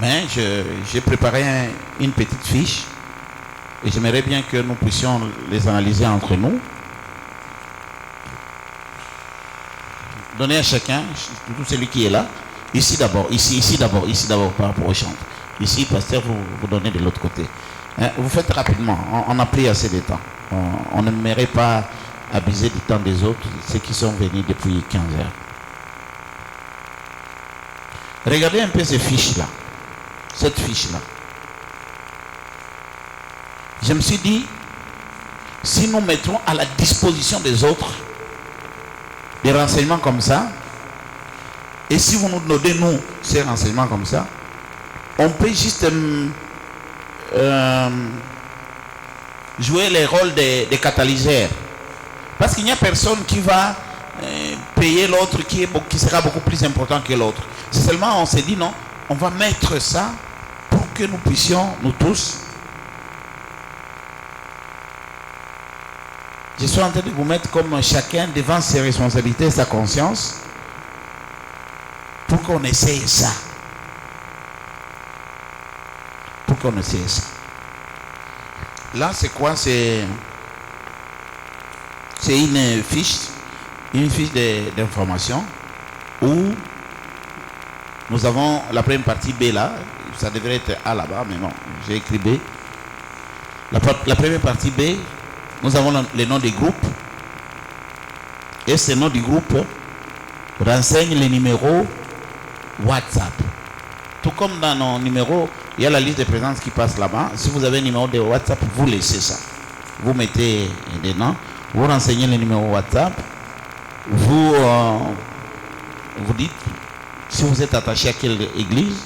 Mais j'ai préparé une petite fiche et j'aimerais bien que nous puissions les analyser entre nous. Donnez à chacun, tout celui qui est là, ici d'abord par rapport au chant. Ici, pasteur, vous donnez de l'autre côté. Vous faites rapidement, on a pris assez de temps. On n'aimerait pas abuser du temps des autres, ceux qui sont venus depuis 15 heures. Regardez un peu ces fiches-là. Cette fiche-là. Je me suis dit, si nous mettons à la disposition des autres des renseignements comme ça, et si vous nous donnez, nous, ces renseignements comme ça, on peut juste jouer les rôles des catalyseurs. Parce qu'il n'y a personne qui va payer l'autre qui sera beaucoup plus important que l'autre. C'est seulement on s'est dit non, on va mettre ça pour que nous puissions, nous tous. Je suis en train de vous mettre comme chacun devant ses responsabilités, sa conscience, pour qu'on essaye ça. Pour qu'on essaye ça. Là, c'est quoi? C'est une fiche d'information où nous avons la première partie B là, ça devrait être A là-bas, mais non, j'ai écrit B. La première partie B, nous avons les noms des groupes, et ces noms du groupe renseignent les numéros WhatsApp. Tout comme dans nos numéros, il y a la liste de présence qui passe là-bas. Si vous avez un numéro de WhatsApp, vous laissez ça. Vous mettez des noms, vous renseignez les numéros WhatsApp, vous dites si vous êtes attaché à quelle église,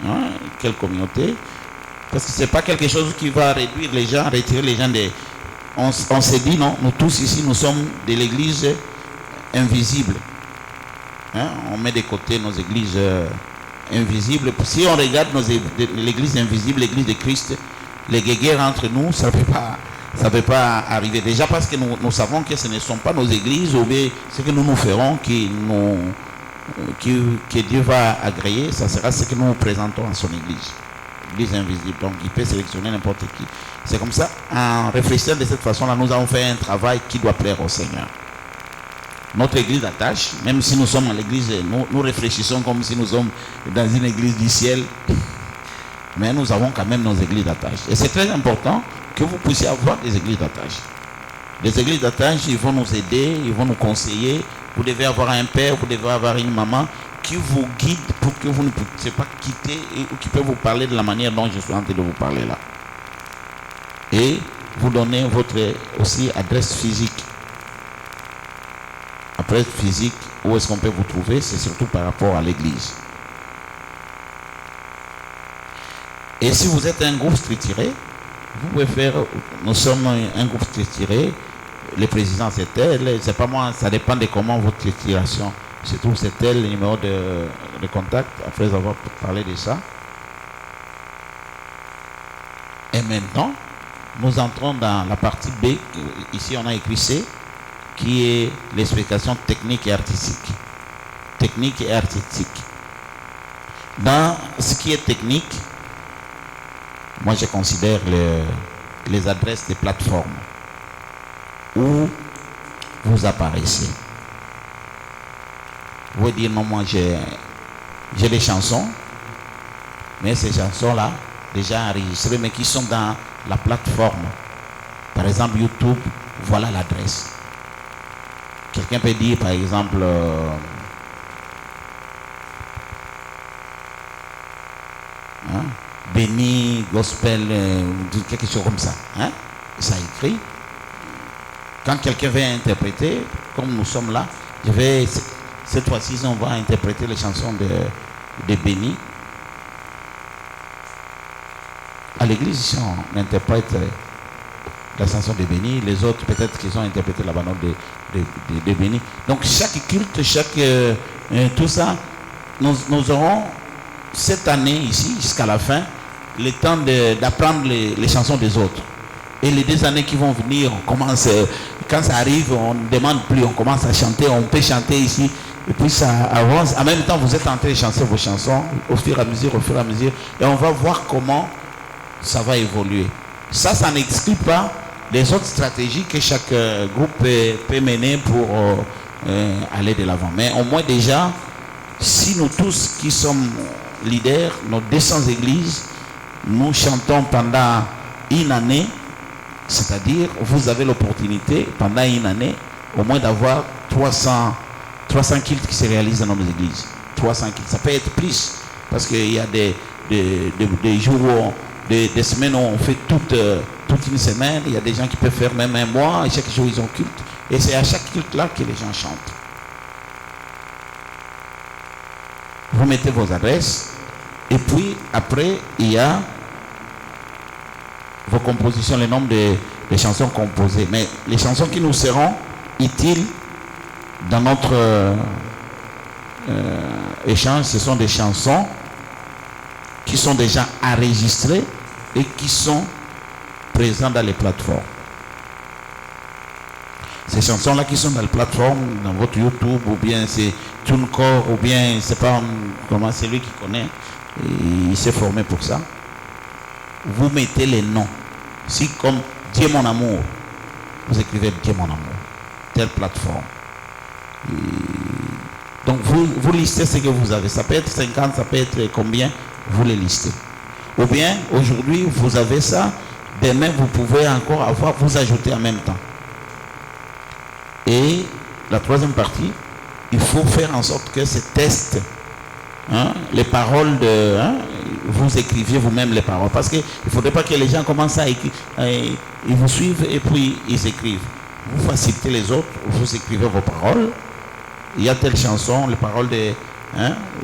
hein, quelle communauté, parce que ce n'est pas quelque chose qui va réduire les gens, retirer les gens des... On s'est dit non, nous tous ici, nous sommes de l'église invisible. Hein, on met de côté nos églises invisibles. Si on regarde l'église invisible, l'église de Christ, les guéguerres entre nous, ça ne peut pas arriver. Déjà parce que nous savons que ce ne sont pas nos églises, ou bien ce que nous ferons que Dieu va agréer, ça sera ce que nous présentons à son église. L'église invisible. Donc il peut sélectionner n'importe qui. C'est comme ça, en réfléchissant de cette façon-là, nous avons fait un travail qui doit plaire au Seigneur. Notre église d'attache, même si nous sommes à l'église, nous réfléchissons comme si nous sommes dans une église du ciel, mais nous avons quand même nos églises d'attache. Et c'est très important que vous puissiez avoir des églises d'attache. Les églises d'attache, ils vont nous aider, ils vont nous conseiller. Vous devez avoir un père, vous devez avoir une maman qui vous guide pour que vous ne puissiez pas quitter ou qui peut vous parler de la manière dont je suis en train de vous parler là. Et vous donnez votre aussi adresse physique. Adresse physique, où est-ce qu'on peut vous trouver? C'est surtout par rapport à l'église. Et si vous êtes un groupe structuré, vous pouvez faire, nous sommes un groupe structuré, le président c'est tel, c'est pas moi, ça dépend de comment votre structuration se trouve, c'est tel le numéro de contact, après avoir parlé de ça. Et maintenant, nous entrons dans la partie B, ici on a écrit C, qui est l'explication technique et artistique. Technique et artistique. Dans ce qui est technique, moi je considère les adresses des plateformes où vous apparaissez. Vous pouvez dire non, moi j'ai des chansons, mais ces chansons-là, déjà enregistrées, mais qui sont dans la plateforme. Par exemple, YouTube, voilà l'adresse. Quelqu'un peut dire, par exemple, Béni, Gospel, quelque chose comme ça. Hein? Ça écrit. Quand quelqu'un veut interpréter, comme nous sommes là, cette fois-ci, on va interpréter les chansons de Béni. À l'église, ici, on interprète la chanson de Béni. Les autres, peut-être qu'ils ont interprété la bande de Béni. Donc, chaque culte, tout ça, nous aurons cette année ici, jusqu'à la fin, le temps d'apprendre les chansons des autres. Et les 2 années qui vont venir, on commence, quand ça arrive, on ne demande plus, on commence à chanter, on peut chanter ici, et puis ça avance. En même temps, vous êtes en train de chanter vos chansons, au fur et à mesure, et on va voir comment ça va évoluer. Ça n'exclut pas les autres stratégies que chaque groupe peut mener pour aller de l'avant. Mais au moins déjà, si nous tous qui sommes leaders, nos 200 églises, nous chantons pendant une année, c'est-à-dire vous avez l'opportunité pendant une année au moins d'avoir 300 cultes qui se réalisent dans nos églises. 300 cultes, ça peut être plus parce qu'il y a des jours, des semaines où on fait toute une semaine, il y a des gens qui peuvent faire même un mois et chaque jour ils ont culte et c'est à chaque culte là que les gens chantent. Vous mettez vos adresses et puis après il y a vos compositions, le nombre de chansons composées. Mais les chansons qui nous seront utiles dans notre échange, ce sont des chansons qui sont déjà enregistrées et qui sont présentes dans les plateformes. Ces chansons-là qui sont dans les plateformes, dans votre YouTube, ou bien c'est TuneCore, ou bien c'est pas comment c'est lui qui connaît, et il s'est formé pour ça. Vous mettez les noms. Si comme Dieu mon amour, vous écrivez Dieu mon amour, telle plateforme. Et donc vous listez ce que vous avez. Ça peut être 50, ça peut être combien, vous les listez. Ou bien aujourd'hui vous avez ça, demain vous pouvez encore avoir, vous ajouter en même temps. Et la troisième partie, il faut faire en sorte que ces tests, les paroles vous écriviez vous-même les paroles, parce qu'il ne faudrait pas que les gens commencent à écrire, ils vous suivent et puis ils écrivent. Vous facilitez les autres, vous écrivez vos paroles. Il y a telle chanson, les paroles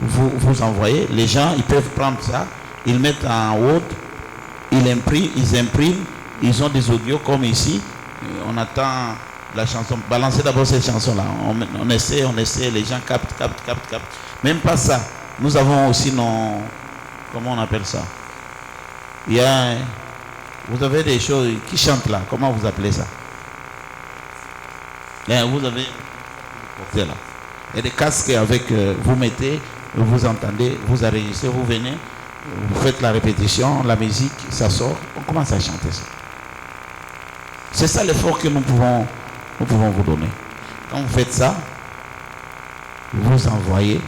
vous envoyez. Les gens, ils peuvent prendre ça, ils mettent en Word, ils impriment, ils ont des audios comme ici. On attend la chanson. Balancez d'abord cette chanson-là. On essaie, les gens captent. Même pas ça. Nous avons aussi nos... Comment on appelle ça? Il y a Vous avez des choses qui chantent là. Comment vous appelez ça? Là, vous avez là. Il y a des casques avec vous mettez, vous entendez, vous enregistrez, vous venez, vous faites la répétition, la musique, ça sort. On commence à chanter ça. C'est ça l'effort que nous pouvons vous donner. Quand vous faites ça, vous envoyez,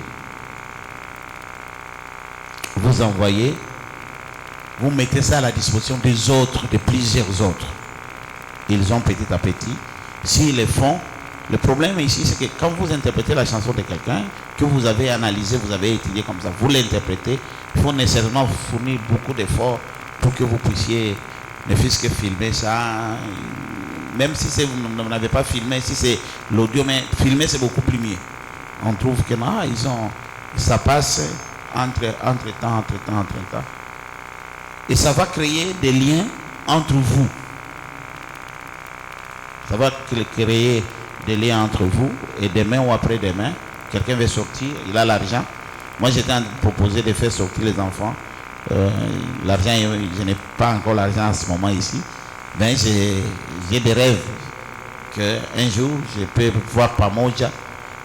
vous mettez ça à la disposition des autres, de plusieurs autres. Ils ont petit à petit, s'ils le font, le problème ici, c'est que quand vous interprétez la chanson de quelqu'un, que vous avez analysé, vous avez étudié comme ça, vous l'interprétez, il faut nécessairement vous fournir beaucoup d'efforts pour que vous puissiez, ne fût-ce que filmer ça, même si vous n'avez pas filmé, si c'est l'audio, mais filmer c'est beaucoup plus mieux. On trouve que non, ça passe entre temps. Et ça va créer des liens entre vous. Ça va créer des liens entre vous et demain ou après-demain, quelqu'un va sortir, il a l'argent. Moi, j'étais en train de proposer de faire sortir les enfants. L'argent, je n'ai pas encore l'argent en ce moment ici. Mais j'ai des rêves qu'un jour, je peux voir Pamoja.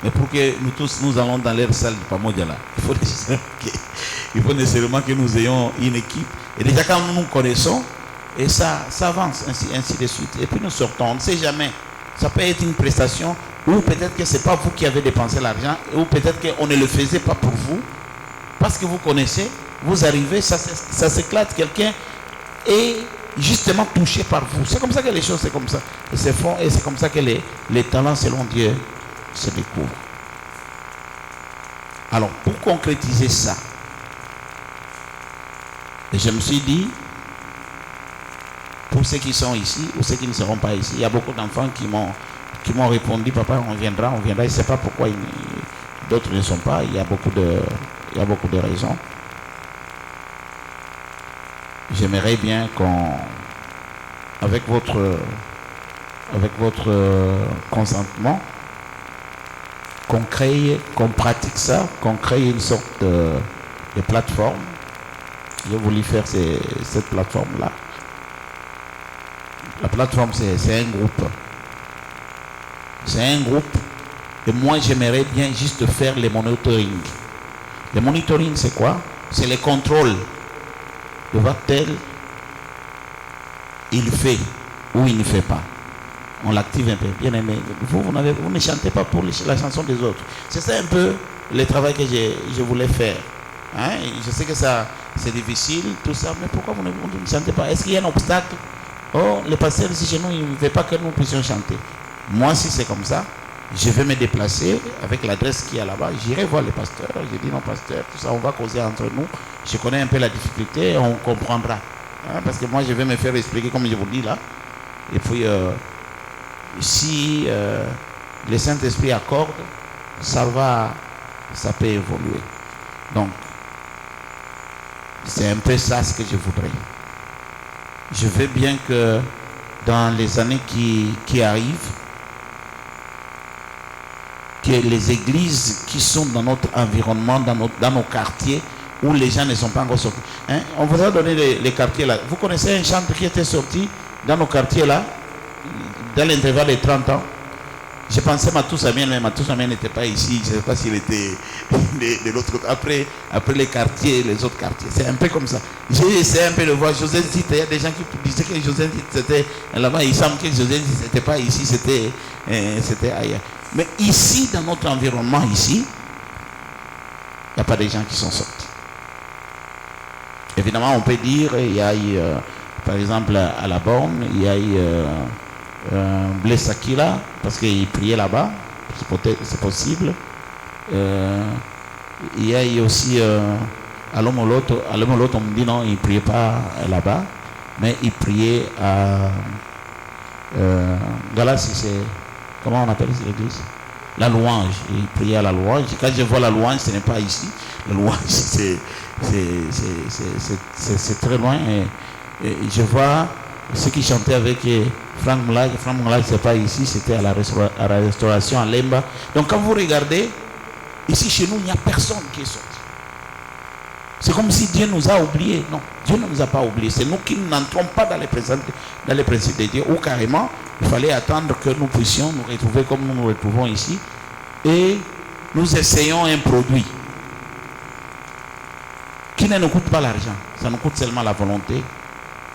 Mais pour que nous tous, nous allons dans leur salle de Pamoja là, il faut nécessairement que nous ayons une équipe. Et déjà, quand nous nous connaissons, et ça avance, ainsi de suite. Et puis nous sortons, on ne sait jamais. Ça peut être une prestation, ou peut-être que ce n'est pas vous qui avez dépensé l'argent, ou peut-être qu'on ne le faisait pas pour vous, parce que vous connaissez, vous arrivez, ça s'éclate, quelqu'un est justement touché par vous. C'est comme ça que les choses, c'est comme ça, et se font, et c'est comme ça que les talents, selon Dieu, se découvrent. Alors, pour concrétiser ça, je me suis dit, pour ceux qui sont ici ou ceux qui ne seront pas ici, il y a beaucoup d'enfants qui m'ont répondu, papa, on viendra, je ne sais pas pourquoi d'autres ne sont pas, il y a beaucoup de raisons. J'aimerais bien avec votre consentement, qu'on pratique ça, qu'on crée une sorte de plateforme. J'ai voulu faire cette plateforme-là. La plateforme, c'est un groupe. C'est un groupe. Et moi, j'aimerais bien juste faire le monitoring. Le monitoring, c'est quoi? C'est le contrôle de voir tel, il fait ou il ne fait pas. On l'active un peu. Bien aimé, vous ne chantez pas pour la chanson des autres. C'est ça un peu le travail que je voulais faire. Hein? Je sais que ça, c'est difficile, tout ça, mais pourquoi vous ne chantez pas? Est-ce qu'il y a un obstacle? Oh, le pasteur ici chez nous, il ne veut pas que nous puissions chanter. Moi, si c'est comme ça, je vais me déplacer avec l'adresse qui est là-bas. J'irai voir le pasteur. Je dis non, pasteur, tout ça, on va causer entre nous. Je connais un peu la difficulté, on comprendra. Hein, parce que moi, je vais me faire expliquer comme je vous dis là. Et puis, si le Saint-Esprit accorde, ça peut évoluer. Donc, c'est un peu ça ce que je voudrais. Je veux bien que dans les années qui arrivent, que les églises qui sont dans notre environnement, dans nos quartiers, où les gens ne sont pas encore sortis. Hein? On vous a donné les quartiers là. Vous connaissez un chantre qui était sorti dans nos quartiers là, dans l'intervalle de 30 ans. Je pensais Matousamien, mais Matousamien n'était pas ici. Je ne sais pas s'il était de l'autre côté. Après les quartiers, les autres quartiers. C'est un peu comme ça. J'ai essayé un peu de voir. José dit, il y a des gens qui disaient que José dit c'était là-bas. Il semble que José dit c'était pas ici, c'était ailleurs. Mais ici, dans notre environnement, ici, il n'y a pas de gens qui sont sortis. Évidemment, on peut dire, il y a eu, par exemple, à la borne, il y a eu Blaise Akila, parce qu'il priait là-bas, c'est possible. Il y a eu aussi à Lomoloto, on me dit non, il ne priait pas là-bas, mais il priait à Galassi, c'est comment on appelle l'église? La louange. Il priait à la louange. Quand je vois la louange, ce n'est pas ici. La louange, c'est très loin. Et je vois ceux qui chantaient avec Franck Moulage. Franck Moulage, ce n'est pas ici, c'était à la restauration à Lemba. Donc quand vous regardez, ici chez nous, il n'y a personne qui est sorti. C'est comme si Dieu nous a oubliés. Non, Dieu ne nous a pas oubliés. C'est nous qui n'entrons pas dans les principes de Dieu. Ou carrément, il fallait attendre que nous puissions nous retrouver comme nous nous retrouvons ici. Et nous essayons un produit qui ne nous coûte pas l'argent. Ça nous coûte seulement la volonté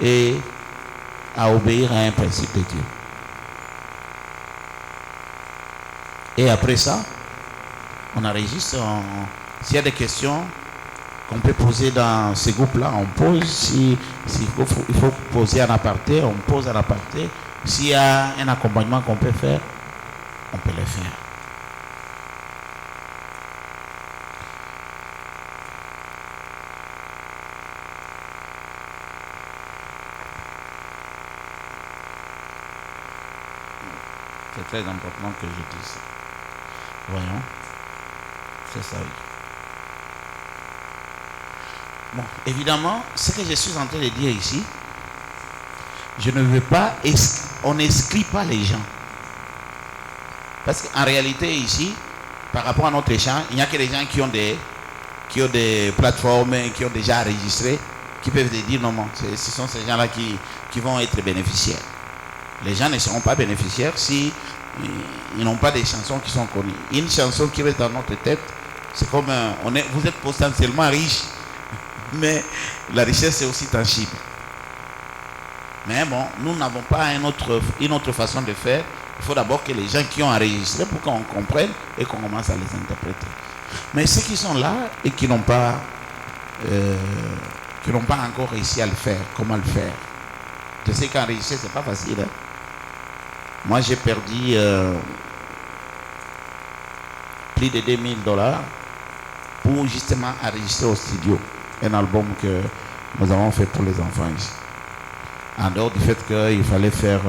et à obéir à un principe de Dieu. Et après ça, on enregistre. S'il y a des questions qu'on peut poser dans ces groupes-là, on pose. Il faut poser en aparté, on pose en aparté. S'il y a un accompagnement qu'on peut faire, on peut le faire. C'est très important que je dise ça. Voyons. C'est ça, oui. Bon, évidemment, ce que je suis en train de dire ici, je ne veux pas, on n'exclut pas les gens. Parce qu'en réalité, ici, par rapport à notre échange, il n'y a que des gens qui ont des plateformes, qui ont déjà enregistré, qui peuvent dire non, ce sont ces gens-là qui vont être bénéficiaires. Les gens ne seront pas bénéficiaires si ils n'ont pas des chansons qui sont connues. Une chanson qui reste dans notre tête, c'est comme vous êtes potentiellement riche, mais la richesse est aussi tangible. Mais bon, nous n'avons pas une autre façon de faire. Il faut d'abord que les gens qui ont enregistré pour qu'on comprenne et qu'on commence à les interpréter. Mais ceux qui sont là et qui n'ont pas encore réussi à le faire, comment le faire? Je sais qu'enregistrer, c'est pas facile. Hein? Moi, j'ai perdu plus de $2000 pour justement enregistrer au studio un album que nous avons fait pour les enfants ici. En dehors du fait qu'il fallait faire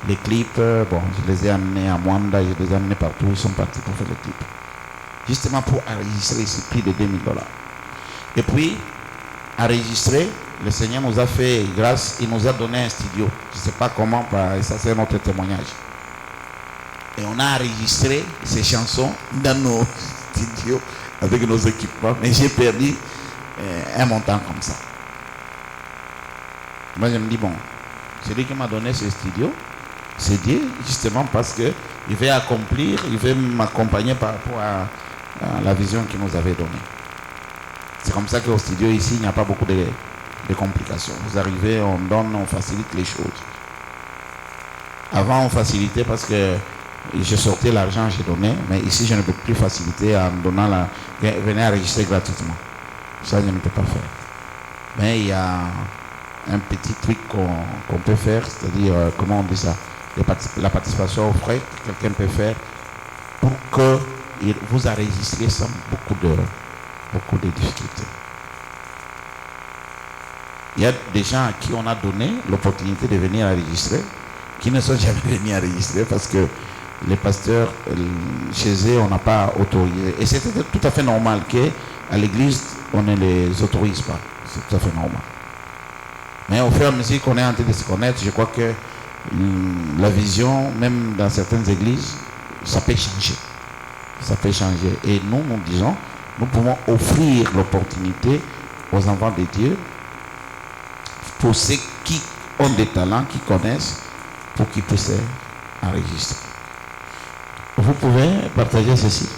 les clips, bon, je les ai amenés à Mwanda, je les ai amenés partout, ils sont partis pour faire les clips. Justement pour enregistrer ici plus de $2000. Et puis, enregistrer, le Seigneur nous a fait grâce, il nous a donné un studio. Je ne sais pas comment, ça c'est notre témoignage. Et on a enregistré ces chansons dans nos studios avec nos équipements. Mais j'ai perdu un montant comme ça. Moi je me dis, bon, celui qui m'a donné ce studio, c'est Dieu, justement parce qu'il veut accomplir, il veut m'accompagner par rapport à la vision qu'il nous avait donnée. C'est comme ça qu'au studio ici, il n'y a pas beaucoup de complications. Vous arrivez, on donne, on facilite les choses. Avant, on facilitait parce que je sortais l'argent, j'ai donné, mais ici, je ne peux plus faciliter en donnant venez enregistrer gratuitement. Ça, je ne peux pas faire. Mais il y a un petit truc qu'on peut faire, c'est-à-dire, comment on dit ça, la participation aux frais que quelqu'un peut faire pour que vous enregistrez sans beaucoup de difficultés. Il y a des gens à qui on a donné l'opportunité de venir enregistrer, qui ne sont jamais venus enregistrer parce que les pasteurs, chez eux, on n'a pas autorisé. Et c'était tout à fait normal qu'à l'église, on ne les autorise pas. C'est tout à fait normal. Mais au fur et à mesure qu'on est en train de se connaître, je crois que la vision, même dans certaines églises, ça peut changer. Ça peut changer. Et nous disons, nous pouvons offrir l'opportunité aux enfants de Dieu, pour ceux qui ont des talents, qui connaissent, pour qu'ils puissent enregistrer. Vous pouvez partager ceci.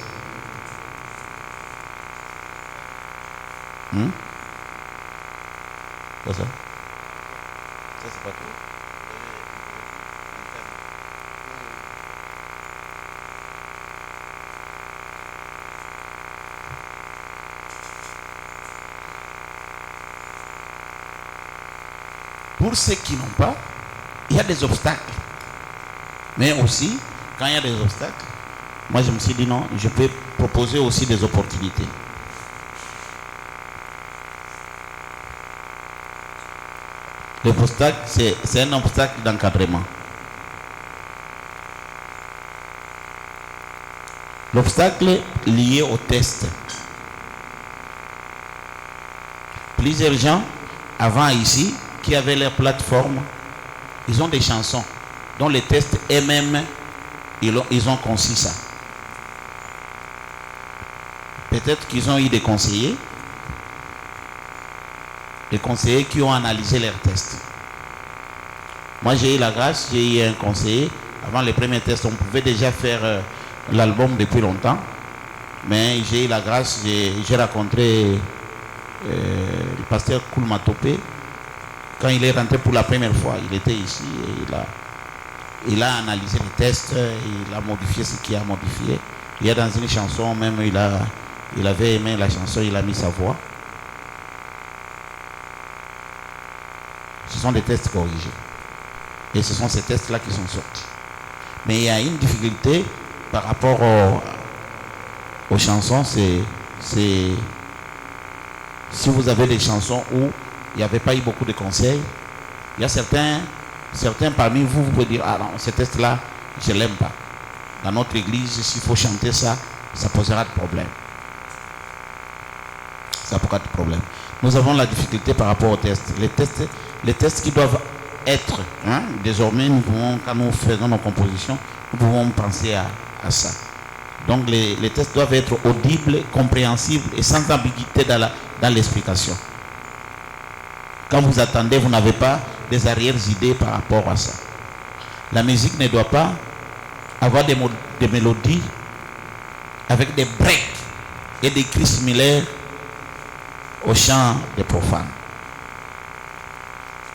C'est ça? Ça, c'est pas tout. Pour ceux qui n'ont pas, il y a des obstacles. Mais aussi, quand il y a des obstacles, moi je me suis dit non, je peux proposer aussi des opportunités. L'obstacle, c'est un obstacle d'encadrement. L'obstacle lié au test. Plusieurs gens, avant ici, qui avaient leur plateforme, ils ont des chansons dont les tests eux-mêmes, ils ont conçu ça. Peut-être qu'ils ont eu des conseillers des conseillers qui ont analysé leurs tests. Moi, j'ai eu la grâce, j'ai eu un conseiller. Avant les premiers tests, on pouvait déjà faire l'album depuis longtemps. Mais j'ai eu la grâce, j'ai rencontré le pasteur Koulmatopé. Quand il est rentré pour la première fois, il était ici et il a analysé les tests, il a modifié ce qu'il a modifié. Il y a dans une chanson, même il avait aimé la chanson, il a mis sa voix. Ce sont des tests corrigés. Et ce sont ces tests-là qui sont sortis. Mais il y a une difficulté par rapport aux chansons, c'est si vous avez des chansons où il n'y avait pas eu beaucoup de conseils, il y a certains parmi vous, vous pouvez dire, ah non, ce test-là, je ne l'aime pas. Dans notre église, s'il faut chanter ça, ça posera de problème. Ça posera de problème. Nous avons la difficulté par rapport aux tests. Les tests qui doivent être, désormais, quand nous faisons nos compositions, nous pouvons penser à ça. Donc les tests doivent être audibles, compréhensibles et sans ambiguïté dans l'explication. Quand vous attendez, vous n'avez pas des arrière-idées par rapport à ça. La musique ne doit pas avoir des mélodies avec des breaks et des cris similaires au chant des profanes.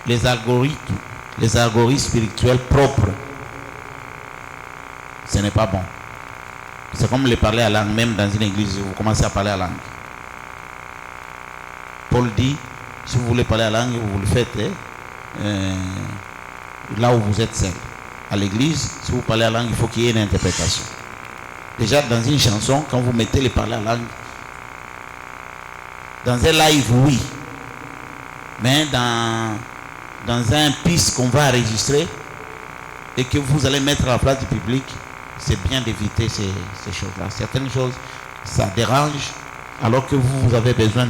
Les algorithmes spirituels propres, ce n'est pas bon. C'est comme le parler à langue, même dans une église, vous commencez à parler à langue. Paul dit, si vous voulez parler à langue, vous le faites là où vous êtes seul. À l'église, si vous parlez à langue, il faut qu'il y ait une interprétation. Déjà, dans une chanson, quand vous mettez les parler à langue, dans un live, oui. Mais dans un piste qu'on va enregistrer et que vous allez mettre à la place du public, c'est bien d'éviter ces choses-là. Certaines choses, ça dérange, alors que vous avez besoin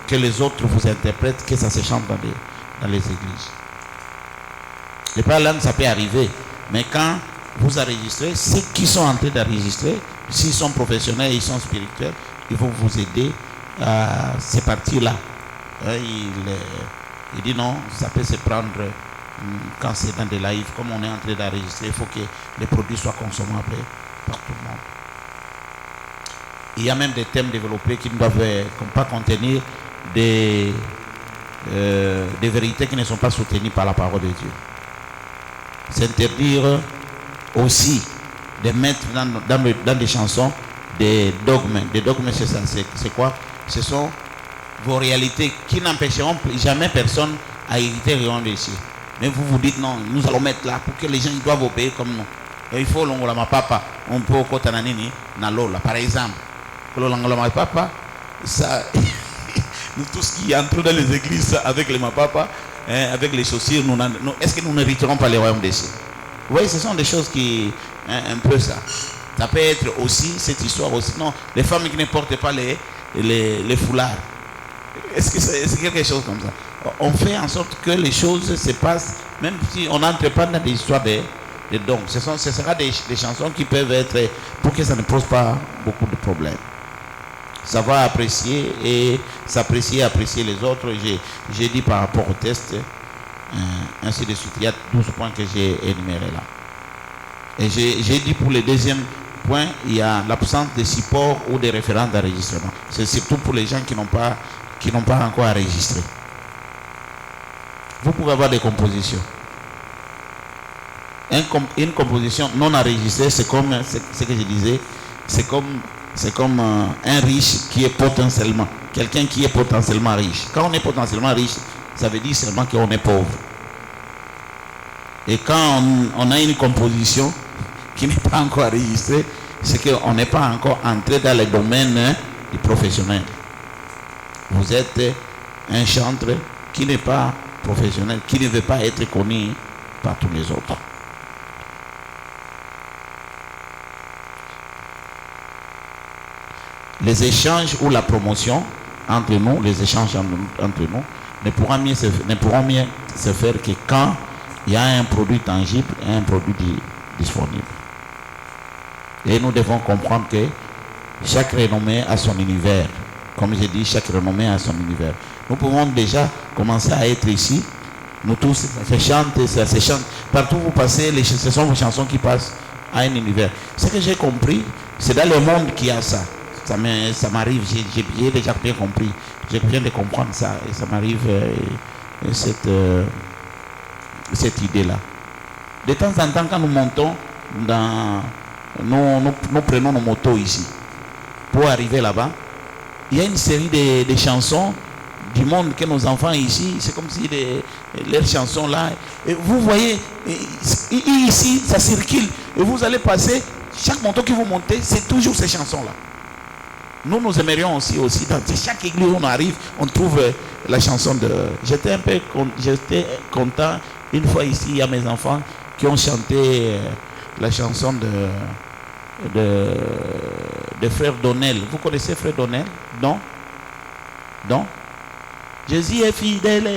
que les autres vous interprètent, que ça se chante dans les églises. Les parler à langue, ça peut arriver. Mais quand vous enregistrez, ceux qui sont en train d'enregistrer, s'ils sont professionnels, ils sont spirituels, ils vont vous aider à ces parties-là. Il dit non, ça peut se prendre quand c'est dans des lives, comme on est en train d'enregistrer, il faut que les produits soient consommables par tout le monde. Il y a même des thèmes développés qui ne doivent pas contenir des vérités qui ne sont pas soutenues par la parole de Dieu. S'interdire aussi de mettre dans des chansons des dogmes. Des dogmes, c'est quoi? Ce sont vos réalités qui n'empêcheront jamais personne à hériter rien de ici. Mais vous vous dites non, nous allons mettre là pour que les gens ils doivent obéir comme nous. Et il faut l'ongola ma papa, on peut au côté nanini na lola par exemple. L'ongola ma papa, ça nous tous qui entrons dans les églises avec les ma papa, avec les chaussures, est-ce que nous n'hériterons pas les royaumes des cieux? Oui, ce sont des choses qui un peu ça. Ça peut être aussi cette histoire aussi. Non, les femmes qui ne portent pas les foulards. Est-ce que c'est quelque chose comme ça? On fait en sorte que les choses se passent, même si on n'entre pas dans des histoires de dons. Ce sera des chansons qui peuvent être, pour que ça ne pose pas beaucoup de problèmes. Savoir apprécier et s'apprécier, apprécier les autres. J'ai dit par rapport au test, ainsi de suite. Il y a 12 points que j'ai énumérés là. Et j'ai dit pour le deuxième point, il y a l'absence de support ou de références d'enregistrement. C'est surtout pour les gens qui n'ont pas encore enregistré. Vous pouvez avoir des compositions. Une composition non enregistrée, c'est comme ce que je disais, c'est comme un riche qui est potentiellement, quelqu'un qui est potentiellement riche. Quand on est potentiellement riche, ça veut dire seulement qu'on est pauvre. Et quand on a une composition qui n'est pas encore enregistrée, c'est qu'on n'est pas encore entré dans le domaine du professionnel. Vous êtes un chanteur qui n'est pas professionnel, qui ne veut pas être connu par tous les autres. Les échanges ou la promotion entre nous, les échanges entre nous, ne pourront mieux se faire que quand il y a un produit tangible et un produit disponible. Et nous devons comprendre que chaque renommée a son univers. Comme j'ai dit, chaque renommée a son univers. Nous pouvons déjà commencer à être ici. Nous tous, ça se chante. Partout où vous passez, ce sont vos chansons qui passent à un univers. Ce que j'ai compris, c'est dans le monde qu'il y a ça. Ça m'arrive, j'ai déjà bien compris. Je viens de comprendre ça. Et ça m'arrive cette idée-là. De temps en temps, quand nous montons, nous prenons nos motos ici. Pour arriver là-bas, il y a une série de chansons du monde que nos enfants ici, c'est comme si leurs chansons là, et vous voyez, ici, ça circule, et vous allez passer, chaque moto que vous montez, c'est toujours ces chansons-là. Nous aimerions aussi dans chaque église où on arrive, on trouve la chanson de... J'étais content, une fois ici, il y a mes enfants qui ont chanté la chanson de Frère Donnel. Vous connaissez Frère Donnel? Non? Non? Jésus est fidèle.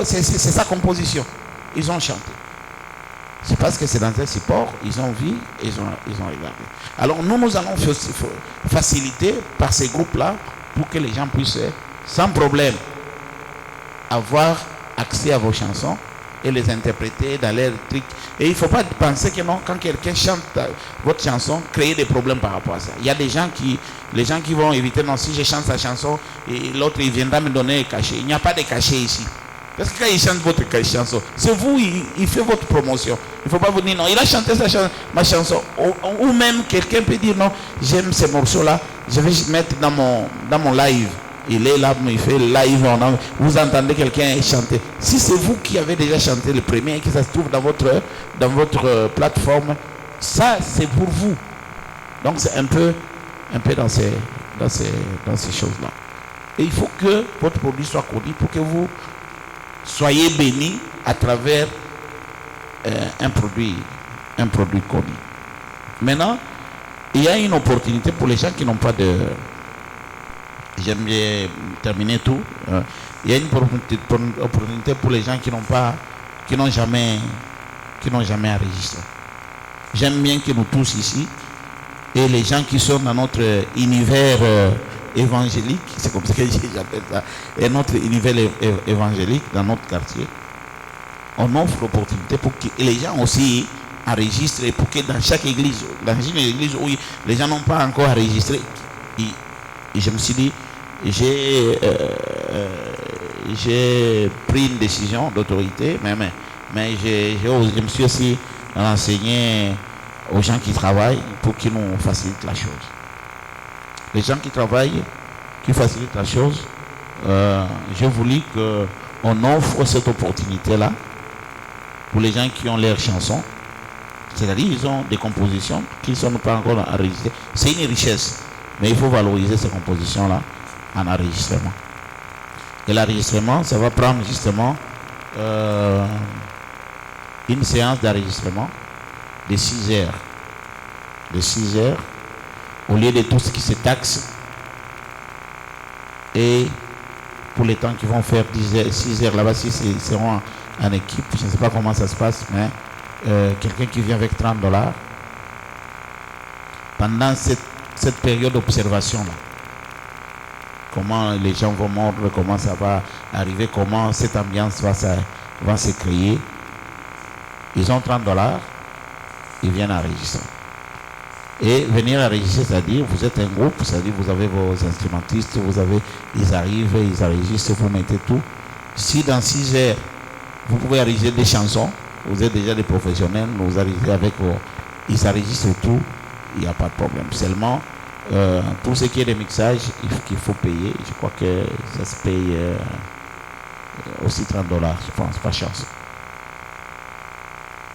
C'est sa composition. Ils ont chanté. C'est parce que c'est dans un support, ils ont vu, ils ont regardé. Alors nous allons faciliter par ces groupes-là pour que les gens puissent, sans problème, avoir accès à vos chansons et les interpréter dans leur truc. Et il ne faut pas penser que non, quand quelqu'un chante votre chanson, créer des problèmes par rapport à ça. Il y a des gens qui vont éviter, non, si je chante sa chanson, et l'autre il viendra me donner un cachet. Il n'y a pas de cachet ici. Parce que quand il chante votre chanson, c'est vous, il fait votre promotion. Il ne faut pas vous dire non, il a chanté ma chanson. Ou même quelqu'un peut dire non, j'aime ce morceau-là, je vais mettre dans mon live. Il est là, il fait live, vous entendez quelqu'un chanter. Si c'est vous qui avez déjà chanté le premier et que ça se trouve dans votre plateforme, ça c'est pour vous. Donc c'est un peu dans ces choses-là. Et il faut que votre produit soit connu pour que vous soyez bénis à travers un produit connu. Maintenant, il y a une opportunité pour les gens qui n'ont pas de... J'aime bien terminer tout. Il y a une opportunité pour les gens qui n'ont jamais enregistré. J'aime bien que nous tous ici, et les gens qui sont dans notre univers évangélique, c'est comme ça que j'appelle ça, et notre univers évangélique dans notre quartier, on offre l'opportunité pour que les gens aussi enregistrent, et pour que dans chaque église, dans une église où les gens n'ont pas encore enregistré, et je me suis dit, j'ai pris une décision d'autorité, mais je me suis aussi renseigné aux gens qui travaillent pour qu'ils nous facilitent la chose. Les gens qui travaillent, qui facilitent la chose, j'ai voulu qu'on offre cette opportunité-là pour les gens qui ont leurs chansons. C'est-à-dire ils ont des compositions qui ne sont pas encore enregistrées. C'est une richesse, mais il faut valoriser ces compositions-là en enregistrement. Et l'enregistrement, ça va prendre justement une séance d'enregistrement de 6 heures. De 6 heures, au lieu de tout ce qui se taxe. Et pour les temps qu'ils vont faire 6 heures là-bas, si ils seront en équipe, je ne sais pas comment ça se passe, mais quelqu'un qui vient avec $30, pendant cette période d'observation-là, comment les gens vont mordre, comment ça va arriver, comment cette ambiance va se créer. Ils ont $30, ils viennent enregistrer. Et venir enregistrer, c'est-à-dire, vous êtes un groupe, c'est-à-dire, vous avez vos instrumentistes, ils arrivent, ils enregistrent, vous mettez tout. Si dans 6 heures, vous pouvez enregistrer des chansons, vous êtes déjà des professionnels, vous arrivez avec ils enregistrent tout, il n'y a pas de problème. Seulement, pour ce qui est des mixages, il faut payer. Je crois que ça se paye aussi $30, je pense, pas cher.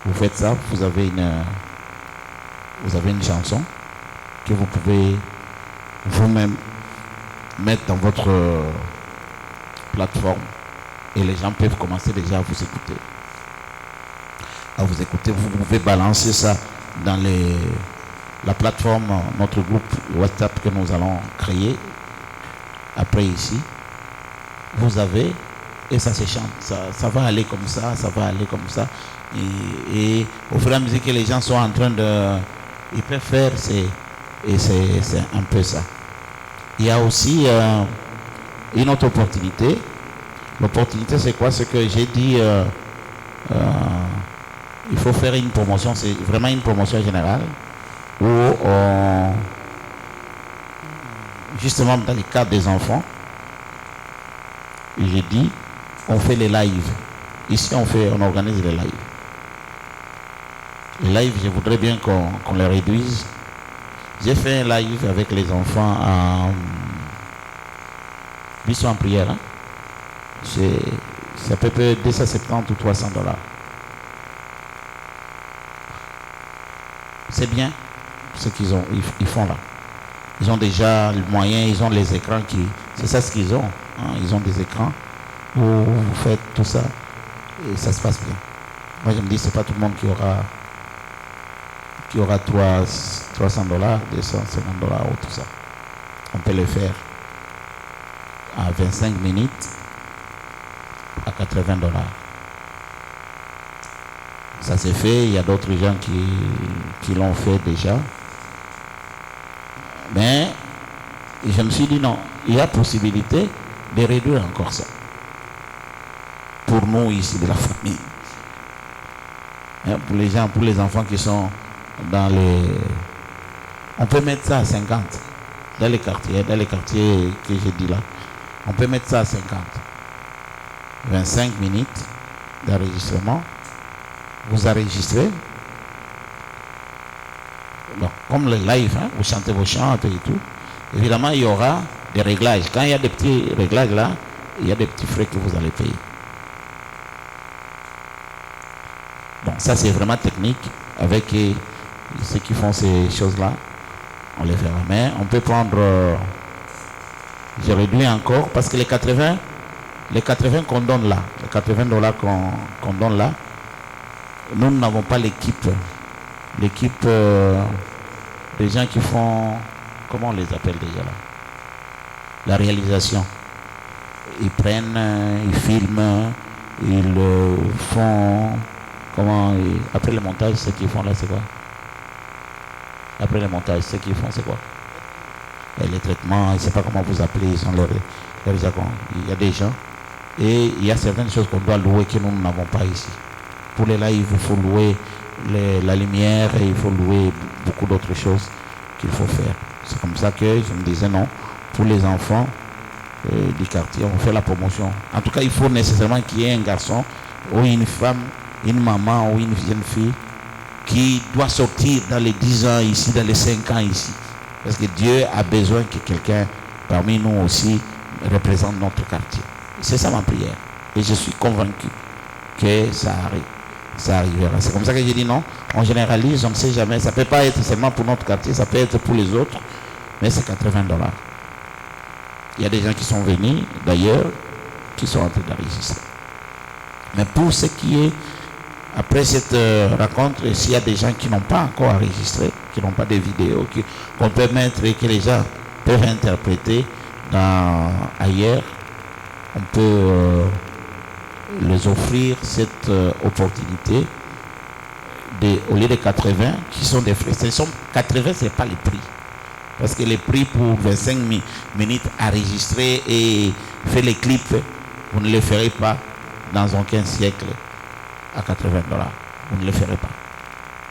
Vous faites ça, vous avez une chanson que vous pouvez vous-même mettre dans votre plateforme et les gens peuvent commencer déjà à vous écouter. Vous pouvez balancer ça dans la plateforme, notre groupe WhatsApp que nous allons créer après ici. Vous avez, et ça se chante, ça va aller comme ça, ça va aller comme ça. Et au fur et à mesure que les gens sont en train de... Ils peuvent faire Et c'est un peu ça. Il y a aussi une autre opportunité. L'opportunité, c'est quoi? C'est que j'ai dit, il faut faire une promotion, c'est vraiment une promotion générale, où justement dans le cadre des enfants, j'ai dit, on fait les lives. Ici, on organise les lives. Les lives, je voudrais bien qu'on les réduise. J'ai fait un live avec les enfants à Bisson en prière. Hein? C'est à peu près 270 ou 300 $. C'est bien ce qu'ils ont, ils font là. Ils ont déjà le moyen, ils ont les écrans c'est ça ce qu'ils ont. Hein? Ils ont des écrans où vous faites tout ça et ça se passe bien. Moi je me dis c'est pas tout le monde qui aura 300 $, 250 $ ou tout ça. On peut le faire à 25 minutes à 80 $. Ça s'est fait, il y a d'autres gens qui l'ont fait déjà. Mais je me suis dit non, il y a possibilité de réduire encore ça. Pour nous ici de la famille. Pour les gens, pour les enfants qui sont dans les... On peut mettre ça à 50 dans les quartiers que j'ai dit là. On peut mettre ça à 50. 25 minutes d'enregistrement. Vous enregistrez. Bon, comme le live, hein, vous chantez vos chants et tout. Évidemment, il y aura des réglages. Quand il y a des petits réglages là, il y a des petits frais que vous allez payer. Bon, ça c'est vraiment technique. Avec ceux qui font ces choses-là, on les verra. Mais on peut prendre... je réduis encore parce que les 80 qu'on donne là, les 80 $ qu'on donne là, nous n'avons pas l'équipe des gens qui font, comment on les appelle déjà là, la réalisation. Ils prennent, ils filment, ils font, après le montage, ce qu'ils font là, c'est quoi? Après le montage, ce qu'ils font, c'est quoi? Et les traitements, je ne sais pas comment vous appelez, ils sont les jargons. Il y a des gens, et il y a certaines choses qu'on doit louer que nous n'avons pas ici. Pour les lives, il faut louer la lumière et il faut louer beaucoup d'autres choses qu'il faut faire. C'est comme ça que je me disais non, pour les enfants du quartier, on fait la promotion. En tout cas, il faut nécessairement qu'il y ait un garçon ou une femme, une maman ou une jeune fille qui doit sortir dans les 10 ans ici, dans les 5 ans ici. Parce que Dieu a besoin que quelqu'un parmi nous aussi représente notre quartier. C'est ça ma prière. Et je suis convaincu que ça arrivera. C'est comme ça que j'ai dit non. On généralise, on ne sait jamais. Ça ne peut pas être seulement pour notre quartier, ça peut être pour les autres. Mais c'est 80 $. Il y a des gens qui sont venus, d'ailleurs, qui sont en train d'enregistrer. Mais pour ce qui est, après cette rencontre, s'il y a des gens qui n'ont pas encore enregistré, qui n'ont pas de vidéos, qu'on peut mettre et que les gens peuvent interpréter ailleurs, on peut les offrir cette opportunité au lieu de 80 qui sont des frais. 80, ce n'est pas le prix. Parce que les prix pour 25 minutes enregistrés et faire les clips, vous ne les ferez pas dans aucun siècle à 80 $. Vous ne le ferez pas.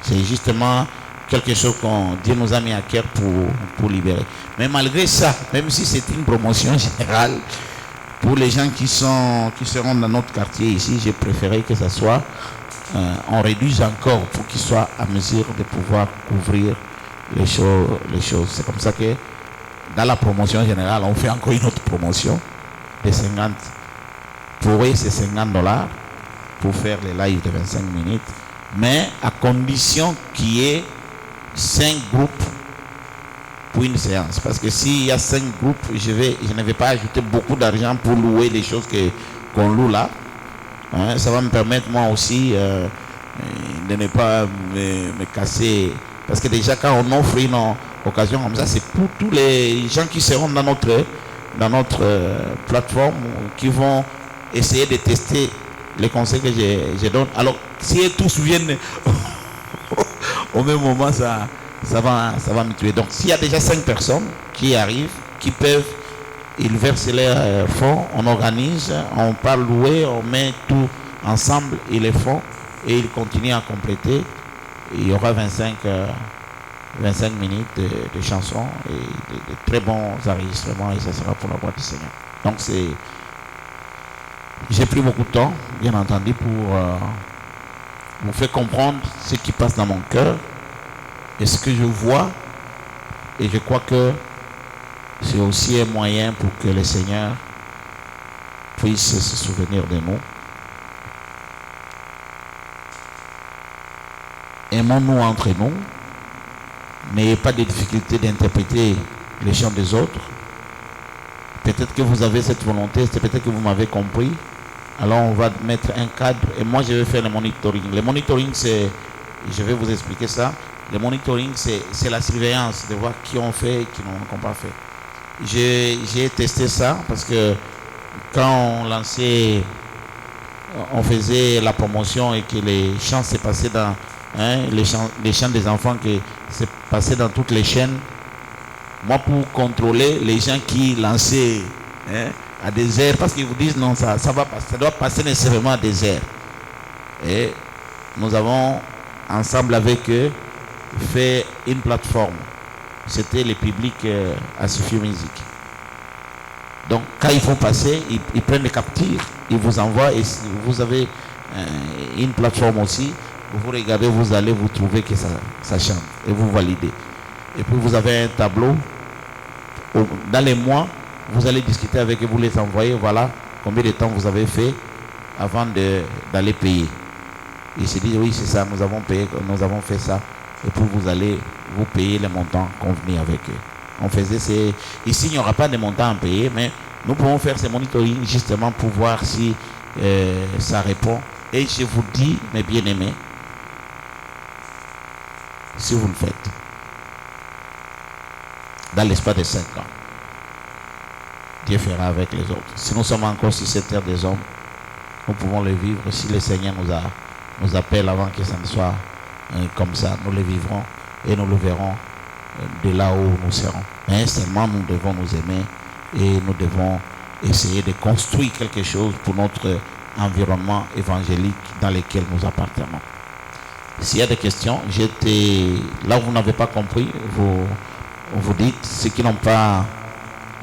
C'est justement quelque chose qu'on Dieu nous a mis à cœur pour libérer. Mais malgré ça, même si c'est une promotion générale, pour les gens qui seront dans notre quartier ici, j'ai préféré que ça soit, on réduise encore pour qu'ils soient à mesure de pouvoir couvrir les choses. C'est comme ça que dans la promotion générale, on fait encore une autre promotion de 50. Pour eux, c'est 50 $ pour faire les lives de 25 minutes, mais à condition qu'il y ait 5 groupes pour une séance. Parce que s'il y a 5 groupes, je ne vais pas ajouter beaucoup d'argent pour louer les choses qu'on loue là. Hein, ça va me permettre moi aussi de ne pas me casser. Parce que déjà quand on offre une occasion comme ça, c'est pour tous les gens qui seront dans notre plateforme, qui vont essayer de tester les conseils que je donne. Alors si tous viennent au même moment, ça ça va me tuer. Donc s'il y a déjà 5 personnes qui arrivent, qui peuvent, ils versent leurs fonds, on organise, on parle louer, on met tout ensemble, ils les font et ils continuent à compléter. Il y aura 25 minutes de chansons et de très bons enregistrements et ça sera pour la voix du Seigneur. Donc j'ai pris beaucoup de temps, bien entendu, pour vous faire comprendre ce qui passe dans mon cœur et ce que je vois. Et je crois que c'est aussi un moyen pour que le Seigneur puisse se souvenir de nous. Aimons-nous entre nous. N'ayez pas de difficulté d'interpréter les chants des autres. Peut-être que vous avez cette volonté, c'est peut-être que vous m'avez compris. Alors on va mettre un cadre et moi je vais faire le monitoring. Le monitoring, c'est, je vais vous expliquer ça. Le monitoring, c'est la surveillance de voir qui ont fait et qui n'ont pas fait. J'ai testé ça parce que quand on faisait la promotion et que les chants s'est passé dans les chants des enfants qui s'est passé dans toutes les chaînes, moi pour contrôler les gens qui lançaient à des airs, parce qu'ils vous disent non, ça doit passer nécessairement à des airs. Et nous avons ensemble avec eux fait une plateforme. C'était le public à Suffit Music. Donc quand ils font passer, ils prennent les captures, ils vous envoient et vous avez une plateforme aussi. Vous regardez, vous allez vous trouver que ça chante et vous validez. Et puis vous avez un tableau. Dans les mois, vous allez discuter avec eux, vous les envoyez, voilà combien de temps vous avez fait avant d'aller payer. Ils se disent oui c'est ça, nous avons fait ça. Et puis vous allez vous payer les montants convenus avec eux. Ici il n'y aura pas de montants à payer, mais nous pouvons faire ces monitoring justement pour voir si ça répond. Et je vous dis, mes bien-aimés, si vous le faites, dans l'espace de 5 ans, Dieu fera avec les autres. Si nous sommes encore sur cette terre des hommes, nous pouvons le vivre. Si le Seigneur nous appelle avant que ça ne soit comme ça, nous le vivrons et nous le verrons de là où nous serons. Mais seulement nous devons nous aimer et nous devons essayer de construire quelque chose pour notre environnement évangélique dans lequel nous appartenons. S'il y a des questions, là où vous n'avez pas compris, vous dites. Ceux qui n'ont pas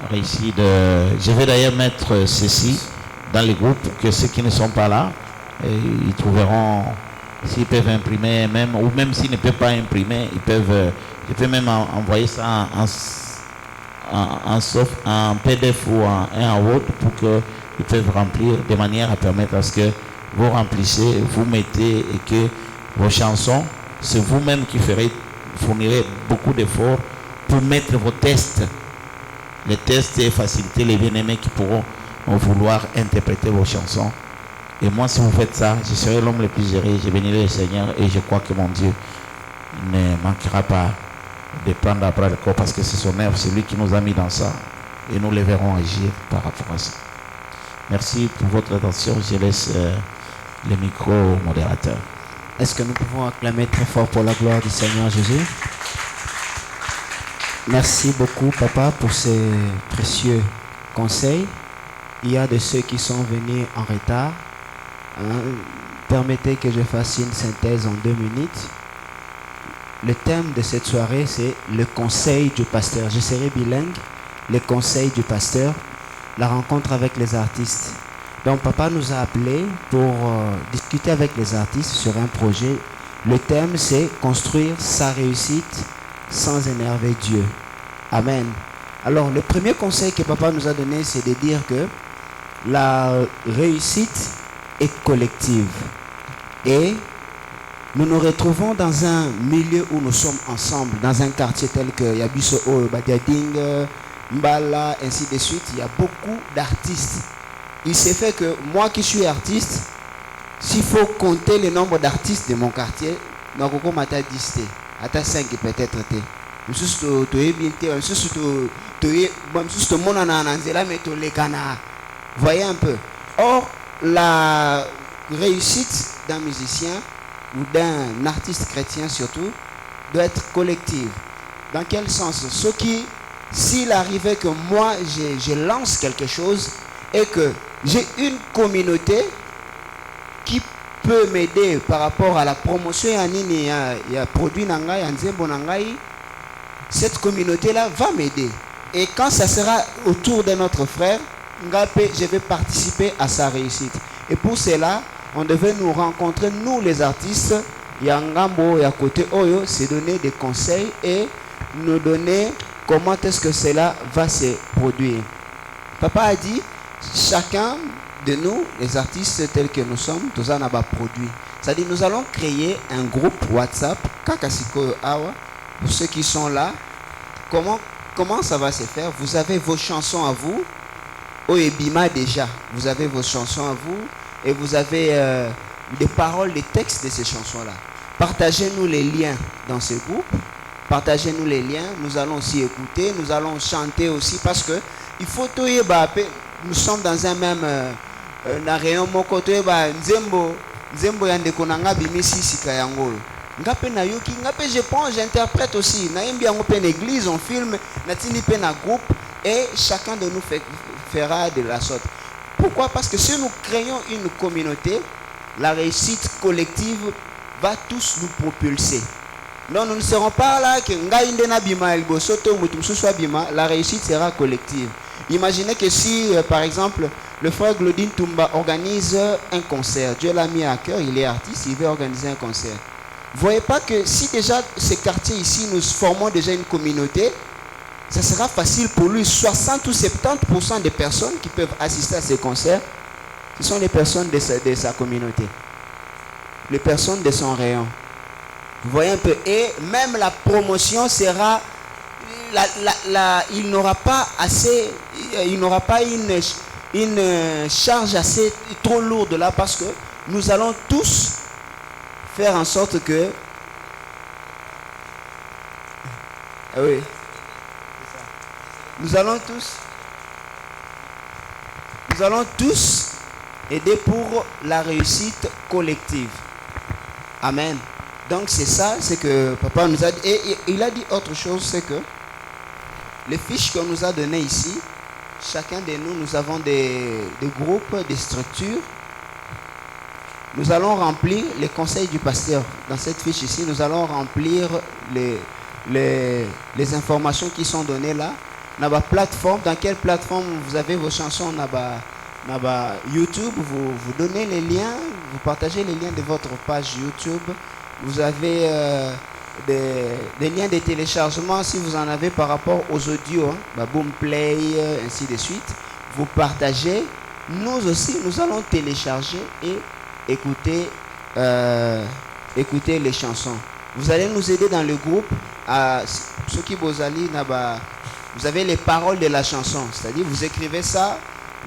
réussi je vais d'ailleurs mettre ceci dans les groupes pour que ceux qui ne sont pas là, ils trouveront, s'ils peuvent imprimer même, ou même s'ils ne peuvent pas imprimer, je peux même envoyer ça en PDF ou en Word pour qu'ils peuvent remplir de manière à permettre à ce que vous remplissez, vous mettez et que vos chansons, c'est vous-même qui fournirez beaucoup d'efforts pour mettre vos tests. Les tests et faciliter les bien-aimés qui pourront vouloir interpréter vos chansons. Et moi, si vous faites ça, je serai l'homme le plus heureux, je bénirai le Seigneur et je crois que mon Dieu ne manquera pas de prendre à bras le corps parce que c'est son œuvre, c'est lui qui nous a mis dans ça et nous les verrons agir par rapport à ça. Merci pour votre attention. Je laisse le micro au modérateur. Est-ce que nous pouvons acclamer très fort pour la gloire du Seigneur Jésus? Merci beaucoup, Papa, pour ces précieux conseils. Il y a de ceux qui sont venus en retard. Permettez que je fasse une synthèse en 2 minutes. Le thème de cette soirée, c'est le conseil du pasteur. Je serai bilingue. Le conseil du pasteur, la rencontre avec les artistes. Donc, Papa nous a appelés pour discuter avec les artistes sur un projet. Le thème, c'est construire sa réussite sans énerver Dieu. Amen. Alors, le premier conseil que Papa nous a donné, c'est de dire que la réussite est collective. Et nous nous retrouvons dans un milieu où nous sommes ensemble, dans un quartier tel que Yabiso, Badiading, Mbala, ainsi de suite. Il y a beaucoup d'artistes. Il s'est fait que moi qui suis artiste, s'il faut compter le nombre d'artistes de mon quartier, je vais compter 10, à 5 peut-être. Voyez un peu. Or, la réussite d'un musicien ou d'un artiste chrétien surtout, doit être collective. Dans quel sens? Ce qui, s'il arrivait que moi, je lance quelque chose et que j'ai une communauté qui peut m'aider par rapport à la promotion, il y a produit nangai, cette communauté-là va m'aider. Et quand ça sera autour de notre frère, je vais participer à sa réussite. Et pour cela, on devait nous rencontrer, nous les artistes, Yangambo et à côté Oyo, se donner des conseils et nous donner comment est-ce que cela va se produire. Papa a dit, chacun de nous, les artistes tels que nous sommes, tous en avons produit. C'est-à-dire, nous allons créer un groupe WhatsApp, Kakasiko Awa, pour ceux qui sont là. Comment ça va se faire? Vous avez vos chansons à vous. Oebima déjà, vous avez vos chansons à vous et vous avez des paroles, des textes de ces chansons-là. Partagez-nous les liens dans ce groupe. Partagez-nous les liens. Nous allons aussi écouter, nous allons chanter aussi parce que il faut tout nous sommes dans un même rayon moko to nzembo yande konanga bimisi sikayango. Ngape na yoki, ngape je prends, j'interprète aussi. Na imbi yango pe église, on filme, na tini pe na groupe et chacun de nous fera de la sorte. Pourquoi? Parce que si nous créons une communauté, la réussite collective va tous nous propulser. Non, nous ne serons pas là que la réussite sera collective. Imaginez que si, par exemple, le frère Glodine Toumba organise un concert, Dieu l'a mis à cœur, il est artiste, il veut organiser un concert. Vous ne voyez pas que si déjà ces quartiers ici, nous formons déjà une communauté, ça sera facile pour lui. 60 ou 70% des personnes qui peuvent assister à ces concerts, ce sont les personnes de sa communauté. Les personnes de son rayon. Vous voyez un peu. Et même la promotion sera... il n'aura pas assez... Il n'aura pas une charge assez trop lourde là parce que nous allons tous faire en sorte que... Ah oui. Nous allons tous aider pour la réussite collective. Amen. Donc c'est ça, c'est que papa nous a dit. Et il a dit autre chose, c'est que les fiches qu'on nous a données ici, chacun de nous, nous avons des groupes, des structures. Nous allons remplir les conseils du pasteur. Dans cette fiche ici, nous allons remplir les informations qui sont données là. Plateforme, dans quelle plateforme vous avez vos chansons? YouTube, vous donnez les liens, vous partagez les liens de votre page YouTube. Vous avez des liens de téléchargement si vous en avez par rapport aux audios, Boomplay, ainsi de suite. Vous partagez. Nous aussi, nous allons télécharger et écouter les chansons. Vous allez nous aider dans le groupe à ceux qui vous allez vous avez les paroles de la chanson, c'est-à-dire vous écrivez ça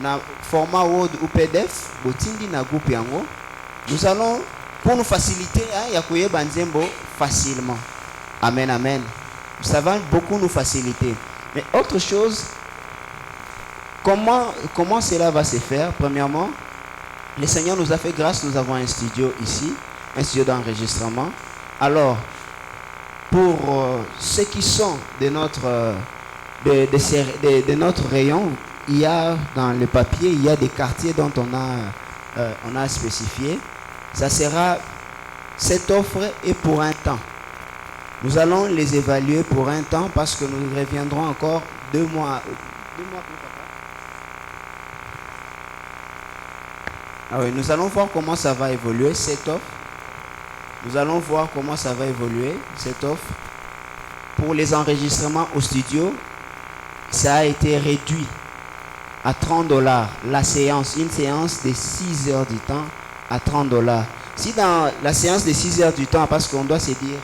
dans format Word ou PDF, botindi na groupe yango. Nous allons, pour nous faciliter, yakoye banzembo facilement. Amen, amen. Ça va beaucoup nous faciliter. Mais autre chose, comment cela va se faire? Premièrement, le Seigneur nous a fait grâce, nous avons un studio ici, un studio d'enregistrement. Alors, pour ceux qui sont de notre rayon, il y a dans le papier, il y a des quartiers dont on a spécifié. Ça sera, cette offre est pour un temps. Nous allons les évaluer pour un temps parce que nous reviendrons encore 2 mois. 2 mois plus tard. Ah oui, nous allons voir comment ça va évoluer cette offre. Nous allons voir comment ça va évoluer cette offre. Pour les enregistrements au studio, ça a été réduit à $30 la séance, une séance de 6 heures du temps à $30. Si dans la séance de 6 heures du temps, parce qu'on doit se dire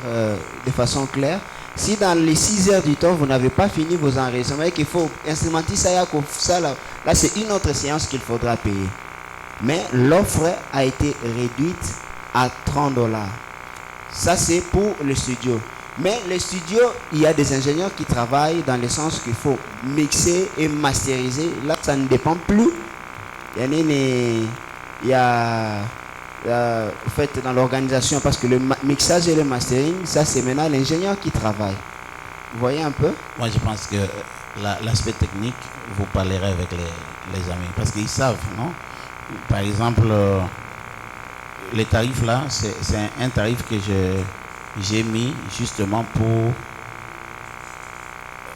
de façon claire, si dans les 6 heures du temps vous n'avez pas fini vos enregistrements, qu'il faut instrumenter ça, là c'est une autre séance qu'il faudra payer. Mais l'offre a été réduite à $30. Ça c'est pour le studio. Mais le studio, il y a des ingénieurs qui travaillent dans le sens qu'il faut mixer et masteriser. Là, ça ne dépend plus. Il y a en fait, dans l'organisation, parce que le mixage et le mastering, ça c'est maintenant l'ingénieur qui travaille. Vous voyez un peu? Moi, je pense que l'aspect technique, vous parlerez avec les amis, parce qu'ils savent, non? Par exemple, les tarifs là, c'est un tarif que j'ai mis justement pour...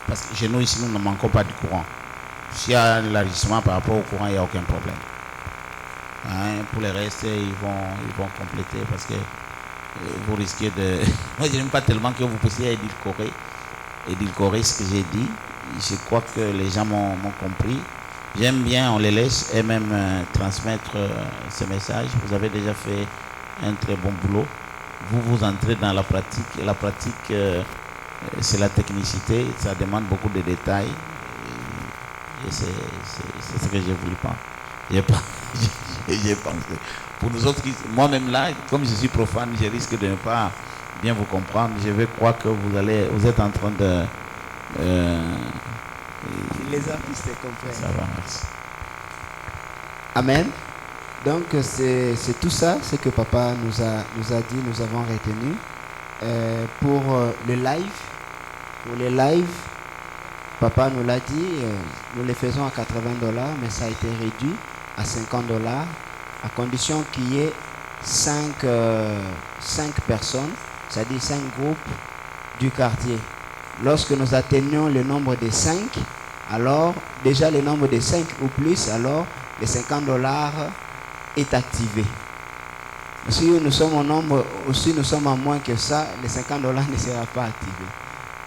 Parce que chez nous, ici, nous ne manquons pas du courant. S'il y a un élargissement par rapport au courant, il n'y a aucun problème. Hein, pour les restes, ils vont compléter parce que vous risquez de... Moi, je n'aime pas tellement que vous puissiez édulcorer ce que j'ai dit. Je crois que les gens m'ont compris. J'aime bien, on les laisse et même transmettre ce message. Vous avez déjà fait un très bon boulot. Vous entrez dans la pratique. Et la pratique, c'est la technicité. Ça demande beaucoup de détails. Et c'est ce que j'ai voulu pas. J'ai pensé. Pour nous autres, moi-même là, comme je suis profane, je risque de ne pas bien vous comprendre. Je vais croire que vous êtes en train de... les artistes comprennent. Ça va, merci. Amen. Donc c'est tout ça, ce que papa nous a dit, nous avons retenu. Pour le live, papa nous l'a dit, nous les faisons à $80, mais ça a été réduit à $50, à condition qu'il y ait 5 personnes, c'est-à-dire 5 groupes du quartier. Lorsque nous atteignons le nombre de 5, alors déjà le nombre de 5 ou plus, alors les $50 est activé. Si nous sommes au nombre, ou si nous sommes à moins que ça, les $50 ne sera pas activé.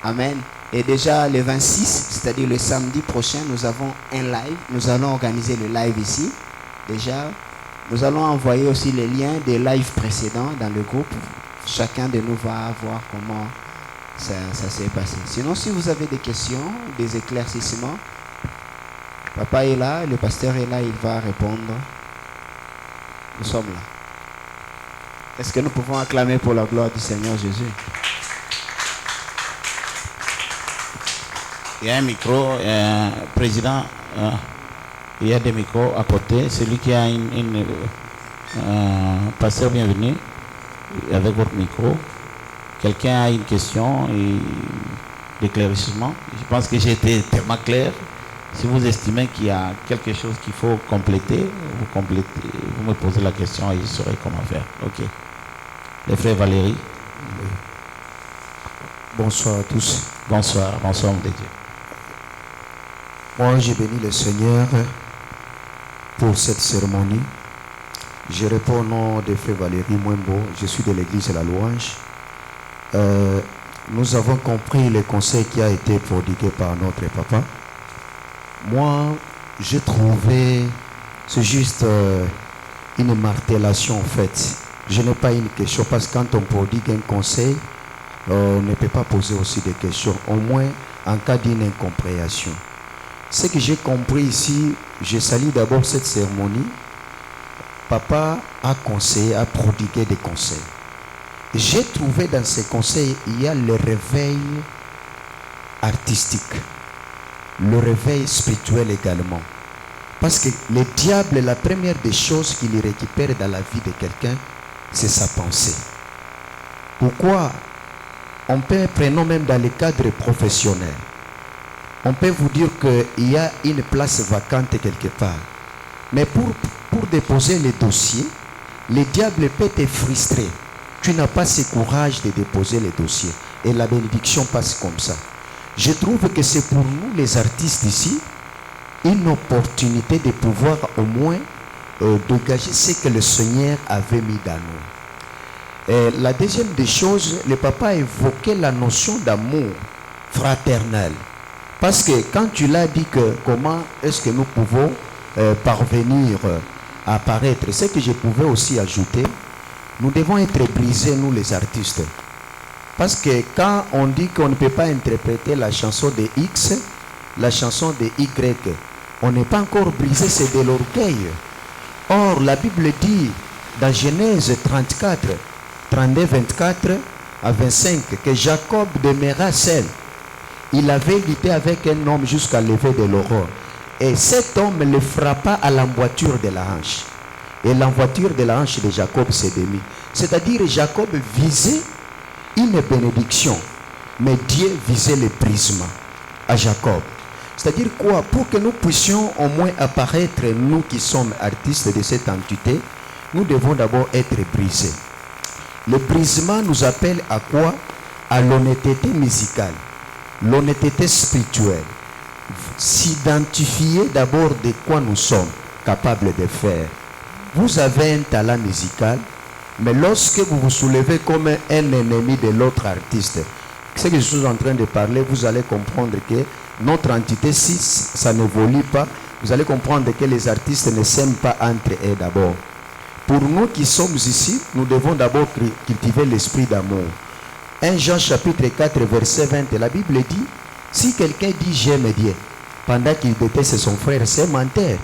Amen. Et déjà le 26, c'est-à-dire le samedi prochain, nous avons un live. Nous allons organiser le live ici. Déjà, nous allons envoyer aussi les liens des lives précédents dans le groupe. Chacun de nous va voir comment ça s'est passé. Sinon, si vous avez des questions, des éclaircissements, papa est là, le pasteur est là, il va répondre. Nous sommes là. Est-ce que nous pouvons acclamer pour la gloire du Seigneur Jésus? Il y a un micro, président, il y a des micros à côté. Celui qui a pasteur, bienvenue, avec votre micro. Quelqu'un a une question et d'éclaircissement? Je pense que j'ai été tellement clair. Si vous estimez qu'il y a quelque chose qu'il faut compléter, vous me posez la question et je saurai comment faire. Ok. Les frères Valérie. Bonsoir à tous. Bonsoir, bonsoir, mon Dieu. Moi, j'ai béni le Seigneur pour cette cérémonie. Je réponds au nom de Frère Valérie Mwembo. Je suis de l'église de la Louange. Nous avons compris le conseil qui a été prodigué par notre papa. Moi, j'ai trouvé, c'est juste une martellation en fait. Je n'ai pas une question parce que quand on prodigue un conseil, on ne peut pas poser aussi des questions, au moins en cas d'une incompréhension. Ce que j'ai compris ici, je salue d'abord cette cérémonie. Papa a conseillé, a prodigué des conseils. J'ai trouvé dans ces conseils, il y a le réveil artistique, le réveil spirituel également. Parce que le diable, la première des choses qu'il récupère dans la vie de quelqu'un, c'est sa pensée. Pourquoi? On peut, prenons même dans le cadre professionnel, on peut vous dire qu'il y a une place vacante quelque part. Mais pour déposer les dossiers, le diable peut te frustrer. Tu n'as pas ce courage de déposer les dossiers. Et la bénédiction passe comme ça. Je trouve que c'est pour nous les artistes ici une opportunité de pouvoir au moins dégager ce que le Seigneur avait mis dans nous. Et la deuxième des choses, le papa a évoqué la notion d'amour fraternel. Parce que quand tu l'as dit que comment est-ce que nous pouvons parvenir à apparaître, ce que je pouvais aussi ajouter, nous devons être brisés, nous les artistes. Parce que quand on dit qu'on ne peut pas interpréter la chanson de X, la chanson de Y, on n'est pas encore brisé, c'est de l'orgueil. Or, la Bible dit dans Genèse 34, 32, 24 à 25, que Jacob demeura seul. Il avait lutté avec un homme jusqu'à lever de l'aurore. Et cet homme le frappa à l'emboîture de la hanche. et l'envoûture de la hanche de Jacob s'est démise. C'est-à-dire Jacob visait une bénédiction, mais Dieu visait le brisement à Jacob. C'est-à-dire quoi? Pour que nous puissions au moins apparaître, nous qui sommes artistes de cette entité, nous devons d'abord être brisés. Le brisement nous appelle à quoi? À l'honnêteté musicale, l'honnêteté spirituelle. S'identifier d'abord de quoi nous sommes capables de faire. Vous avez un talent musical, mais lorsque vous vous soulevez comme un ennemi de l'autre artiste, ce que je suis en train de parler, vous allez comprendre que notre entité, si ça n'évolue pas, vous allez comprendre que les artistes ne s'aiment pas entre eux d'abord. Pour nous qui sommes ici, nous devons d'abord cultiver l'esprit d'amour. 1 Jean chapitre 4 verset 20, la Bible dit, si quelqu'un dit j'aime Dieu, pendant qu'il déteste son frère, c'est menteur.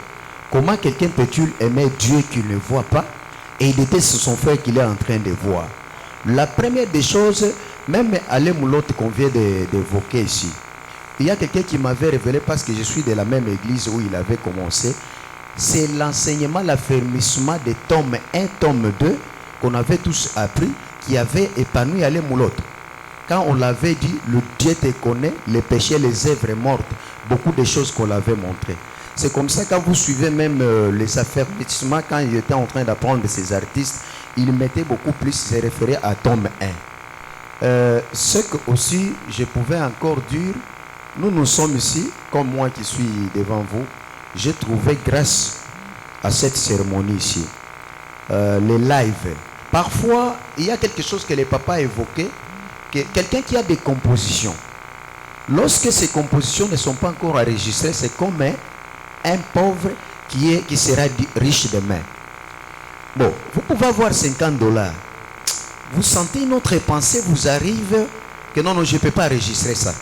Comment quelqu'un peut-il aimer Dieu qu'il ne voit pas et il déteste son frère qu'il est en train de voir? La première des choses, même Alain Moulotte qu'on vient d'évoquer ici, il y a quelqu'un qui m'avait révélé, parce que je suis de la même église où il avait commencé, c'est l'enseignement, l'affermissement des tomes 1, tome 2 qu'on avait tous appris, qui avait épanoui Alain Moulotte. Quand on l'avait dit, le Dieu te connaît, les péchés, les œuvres mortes, beaucoup de choses qu'on l'avait montrées. C'est comme ça, quand vous suivez même les affermissements, quand il était en train d'apprendre ces artistes, il mettait beaucoup plus, se référer à tome 1. Ce que aussi je pouvais encore dire, nous sommes ici, comme moi qui suis devant vous, j'ai trouvé grâce à cette cérémonie ici, les lives. Parfois, il y a quelque chose que les papas évoquaient, que quelqu'un qui a des compositions, lorsque ces compositions ne sont pas encore enregistrées, c'est comme un pauvre qui sera riche demain. Bon, vous pouvez avoir $50. Vous sentez une autre pensée vous arrive que non, je ne peux pas enregistrer ça.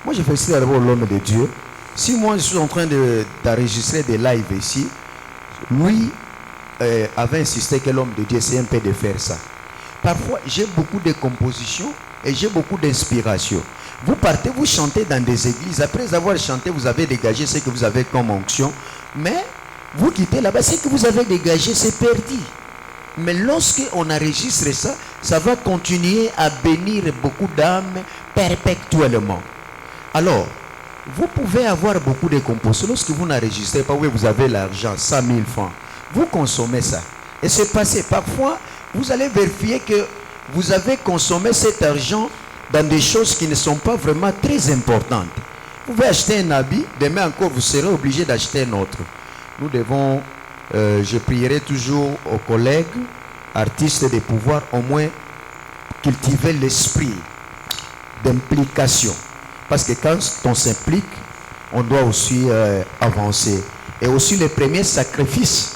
Moi, je félicite d'abord l'homme de Dieu. Si moi, je suis en train d'enregistrer des lives ici, lui avait insisté que l'homme de Dieu, c'est un peu de faire ça. Parfois, j'ai beaucoup de compositions et j'ai beaucoup d'inspiration. Vous partez, vous chantez dans des églises. Après avoir chanté, vous avez dégagé ce que vous avez comme onction. Mais vous quittez là-bas, ce que vous avez dégagé, c'est perdu. Mais lorsqu'on enregistre ça, ça va continuer à bénir beaucoup d'âmes perpétuellement. Alors, vous pouvez avoir beaucoup de compositions. Lorsque vous n'enregistrez pas, oui, vous avez l'argent, 100 000 francs. Vous consommez ça. Et c'est passé. Parfois, vous allez vérifier que vous avez consommé cet argent dans des choses qui ne sont pas vraiment très importantes. Vous pouvez acheter un habit, demain encore, vous serez obligé d'acheter un autre. Nous devons, je prierai toujours aux collègues, artistes, de pouvoir au moins cultiver l'esprit d'implication. Parce que quand on s'implique, on doit aussi avancer. Et aussi le premier sacrifice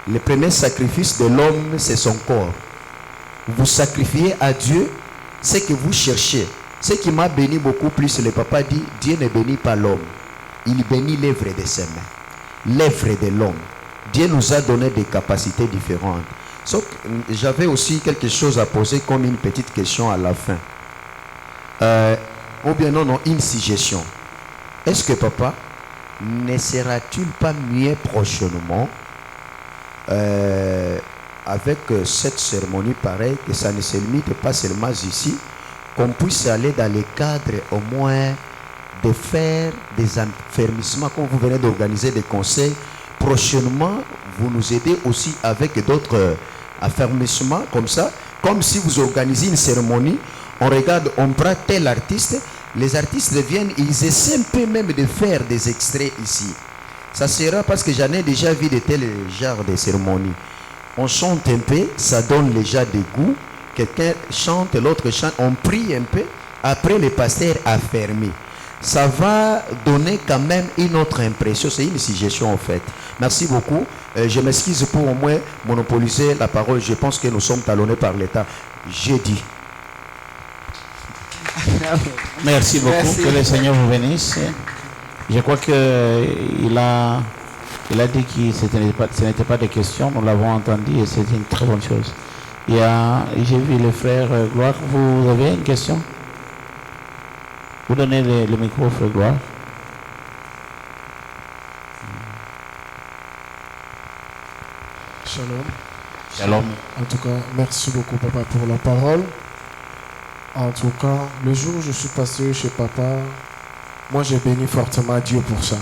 de l'homme, c'est son corps. Vous sacrifiez à Dieu ce que vous cherchez. Ce qui m'a béni beaucoup plus, le papa dit, Dieu ne bénit pas l'homme. Il bénit l'œuvre de ses mains. L'œuvre de l'homme. Dieu nous a donné des capacités différentes. Sauf que j'avais aussi quelque chose à poser comme une petite question à la fin. Ou bien non, une suggestion. Est-ce que papa, ne sera-t-il pas mieux prochainement avec cette cérémonie pareille, que ça ne se limite pas seulement ici, qu'on puisse aller dans les cadres au moins de faire des affermissements, comme vous venez d'organiser des conseils. Prochainement, vous nous aidez aussi avec d'autres affermissements comme ça, comme si vous organisez une cérémonie, on regarde, on prend tel artiste, les artistes viennent, ils essaient un peu même de faire des extraits ici. Ça sera parce que j'en ai déjà vu de tels genres de cérémonies. On chante un peu, ça donne déjà des goûts. Quelqu'un chante, l'autre chante, on prie un peu. Après, le pasteur a fermé. Ça va donner quand même une autre impression. C'est une suggestion en fait. Merci beaucoup. Je m'excuse pour au moins monopoliser la parole. Je pense que nous sommes talonnés par l'État. J'ai dit. Merci beaucoup. Merci. Que le Seigneur vous bénisse. Je crois qu'il a dit que ce n'était pas des questions. Nous l'avons entendu et c'est une très bonne chose. J'ai vu le frère Gloire. Vous avez une question? Vous donnez le micro, frère Gloire. Shalom. Shalom. En tout cas, merci beaucoup papa pour la parole. En tout cas, le jour où je suis passé chez papa, moi j'ai béni fortement Dieu pour ça.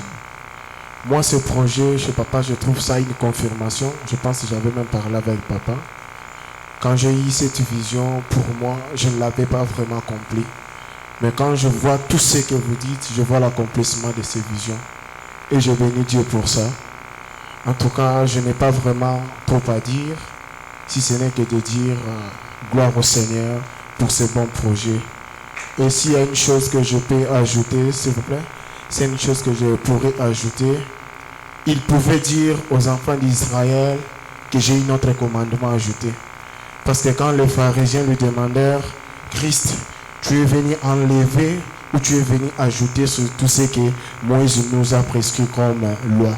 Moi, ce projet chez papa, je trouve ça une confirmation. Je pense que j'avais même parlé avec papa. Quand j'ai eu cette vision, pour moi, je ne l'avais pas vraiment accomplie. Mais quand je vois tout ce que vous dites, je vois l'accomplissement de ces visions. Et je bénis Dieu pour ça. En tout cas, je n'ai pas vraiment trop à dire, si ce n'est que de dire gloire au Seigneur pour ce bon projet. Et s'il y a une chose que je peux ajouter, s'il vous plaît, c'est une chose que je pourrais ajouter. Il pouvait dire aux enfants d'Israël que j'ai un autre commandement à ajouter. Parce que quand les pharisiens lui demandèrent, Christ, tu es venu enlever ou tu es venu ajouter sur tout ce que Moïse nous a prescrit comme loi.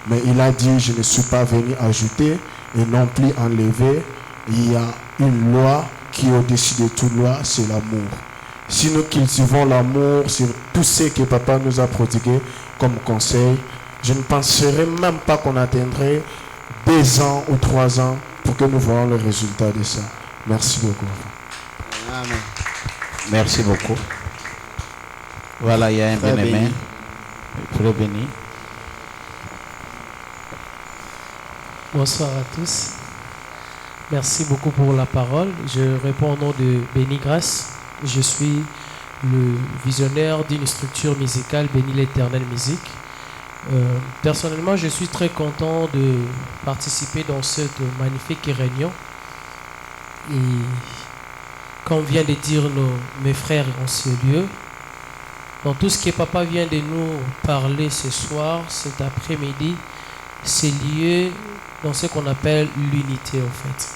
Mais il a dit, je ne suis pas venu ajouter et non plus enlever. Il y a une loi qui est au-dessus de toute loi, c'est l'amour. Si nous cultivons l'amour sur tout ce que papa nous a prodigué comme conseil, je ne penserais même pas qu'on atteindrait 2 ans ou 3 ans pour que nous voyons le résultat de ça. Merci beaucoup. Amen. Merci beaucoup. Voilà, il y a un Frère bien-aimé. béni. Frère béni. Bonsoir à tous. Merci beaucoup pour la parole. Je réponds au nom de Béni Grâce. Je suis le visionnaire d'une structure musicale, Béni l'Éternel Musique. Personnellement, je suis très content de participer dans cette magnifique réunion. Et comme vient de dire mes frères en ce lieu, dans tout ce que papa vient de nous parler ce soir, cet après-midi, c'est lié dans ce qu'on appelle l'unité en fait.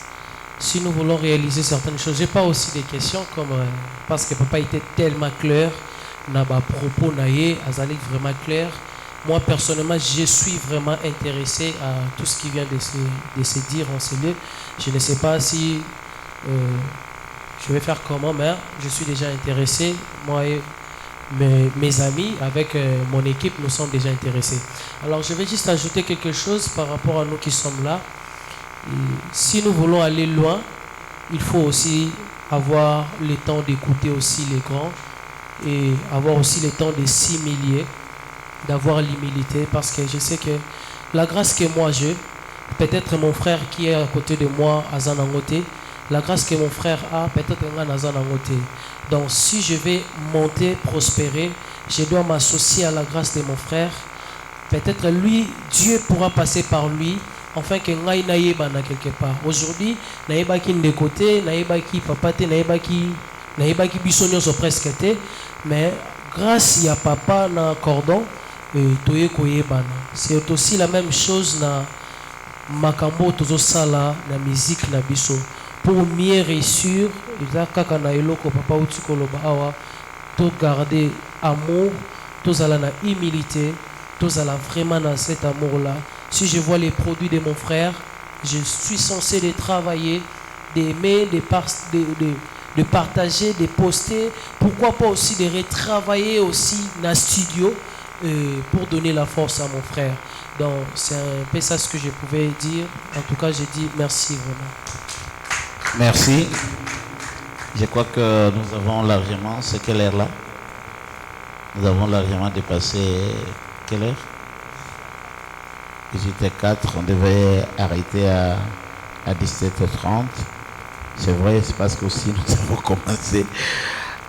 Si nous voulons réaliser certaines choses, je n'ai pas aussi des questions comme parce que papa était tellement clair, n'a pas propos naïe, azali vraiment clair. Moi personnellement, je suis vraiment intéressé à tout ce qui vient de se dire en ce lieu. Je ne sais pas si je vais faire comment, mais je suis déjà intéressé. Moi et mes amis, avec mon équipe, nous sommes déjà intéressés. Alors je vais juste ajouter quelque chose par rapport à nous qui sommes là. Et si nous voulons aller loin, il faut aussi avoir le temps d'écouter aussi les grands et avoir aussi le temps de s'humilier, d'avoir l'humilité, parce que je sais que la grâce que moi j'ai, peut-être mon frère qui est à côté de moi à Zanangote, la grâce que mon frère a, peut-être à Zanangote. Donc si je vais monter, prospérer, je dois m'associer à la grâce de mon frère. Peut-être lui, Dieu pourra passer par lui, afin que ngai naïba na quelque part. Aujourd'hui, naïba qui de côté, naïba qui papa te, naïba qui bisogno so presque te, mais grâce à papa na cordon, toye koyebana. C'est aussi la même chose na makambo tozo sala na musique na biso. Pour mieux réussir, il y a kaka na eloko papa uti koloba awa, to garder amour, to ala na humilité, to ala vraiment dans cet amour là. Si je vois les produits de mon frère, je suis censé les travailler, d'aimer, de partager, de poster. Pourquoi pas aussi de retravailler aussi dans le studio pour donner la force à mon frère. Donc c'est un peu ça ce que je pouvais dire. En tout cas, j'ai dit merci vraiment. Merci. Je crois que nous avons largement, c'est quelle heure là? Nous avons largement dépassé quelle heure? 18h04, on devait arrêter à 17h30. C'est vrai, c'est parce que aussi nous avons commencé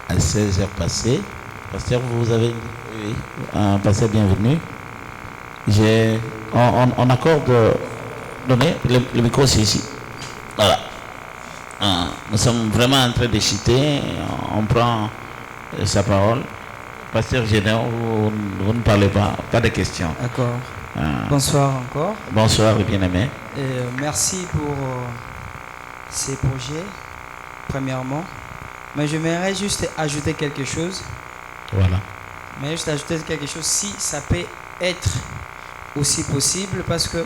à 16h passées. Pasteur, vous avez oui, un pasteur bienvenu. On accorde donner le micro, c'est ici. Voilà. Nous sommes vraiment en train de citer, on prend sa parole. Pasteur Général, vous ne parlez pas de questions. D'accord. Bonsoir encore. Bonsoir, bien-aimé. Merci pour ces projets, premièrement. Mais j'aimerais juste ajouter quelque chose. Voilà. Mais juste ajouter quelque chose, si ça peut être aussi possible, parce que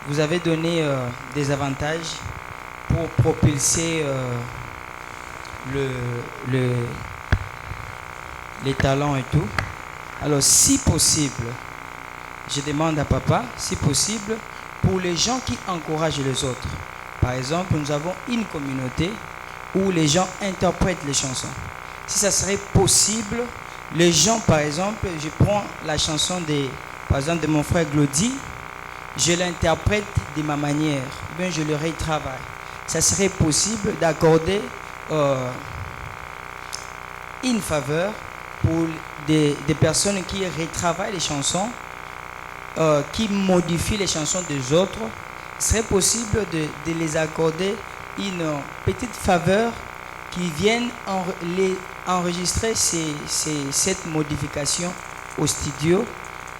vous avez donné des avantages pour propulser les talents et tout. Alors, si possible, je demande à papa, si possible, pour les gens qui encouragent les autres. Par exemple, nous avons une communauté où les gens interprètent les chansons. Si ça serait possible, les gens, par exemple, je prends la chanson par exemple, de mon frère Glody, je l'interprète de ma manière, bien je le retravaille. Ça serait possible d'accorder une faveur pour des personnes qui retravaillent les chansons, qui modifient les chansons des autres. Ce serait possible de les accorder une petite faveur qui viennent enregistrer cette modification au studio.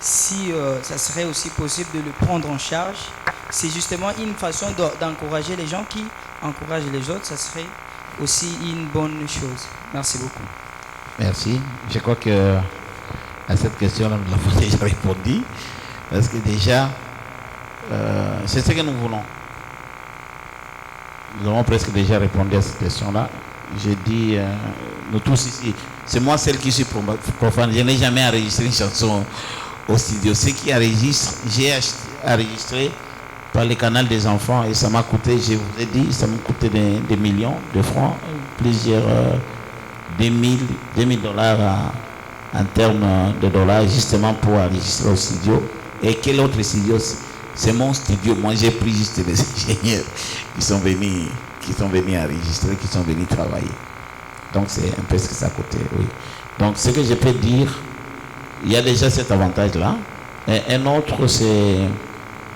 Si ça serait aussi possible de le prendre en charge, c'est justement une façon d'encourager les gens qui encouragent les autres. Ça serait aussi une bonne chose. Merci beaucoup. Merci. Je crois que à cette question-là, nous l'avons déjà répondu. Parce que déjà, c'est ce que nous voulons. Nous avons presque déjà répondu à cette question-là. J'ai dit, nous tous ici, c'est moi celle qui suis profane. Je n'ai jamais enregistré une chanson au studio. Ce qui enregistre, j'ai enregistré par le canal des enfants et ça m'a coûté, je vous ai dit, ça m'a coûté des millions de francs, plusieurs, des mille dollars en termes de dollars, justement pour enregistrer au studio. Et quel autre studio? C'est mon studio. Moi, j'ai pris juste les ingénieurs qui sont venus enregistrer, qui sont venus travailler. Donc, c'est un peu ce que ça a coûté, oui. Donc, ce que je peux dire, il y a déjà cet avantage-là. Et un autre, c'est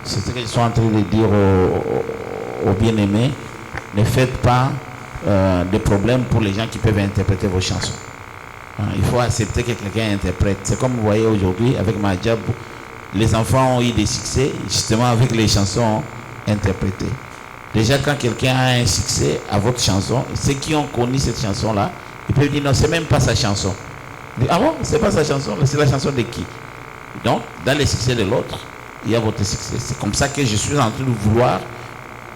ce que je suis en train de dire aux bien-aimés. Ne faites pas de problème pour les gens qui peuvent interpréter vos chansons. Il faut accepter que quelqu'un interprète. C'est comme vous voyez aujourd'hui, avec ma job, les enfants ont eu des succès, justement avec les chansons interprétées. Déjà, quand quelqu'un a un succès à votre chanson, ceux qui ont connu cette chanson-là, ils peuvent dire non, c'est même pas sa chanson. Ah bon, c'est pas sa chanson, c'est la chanson de qui? Donc, dans le succès de l'autre, il y a votre succès. C'est comme ça que je suis en train de vouloir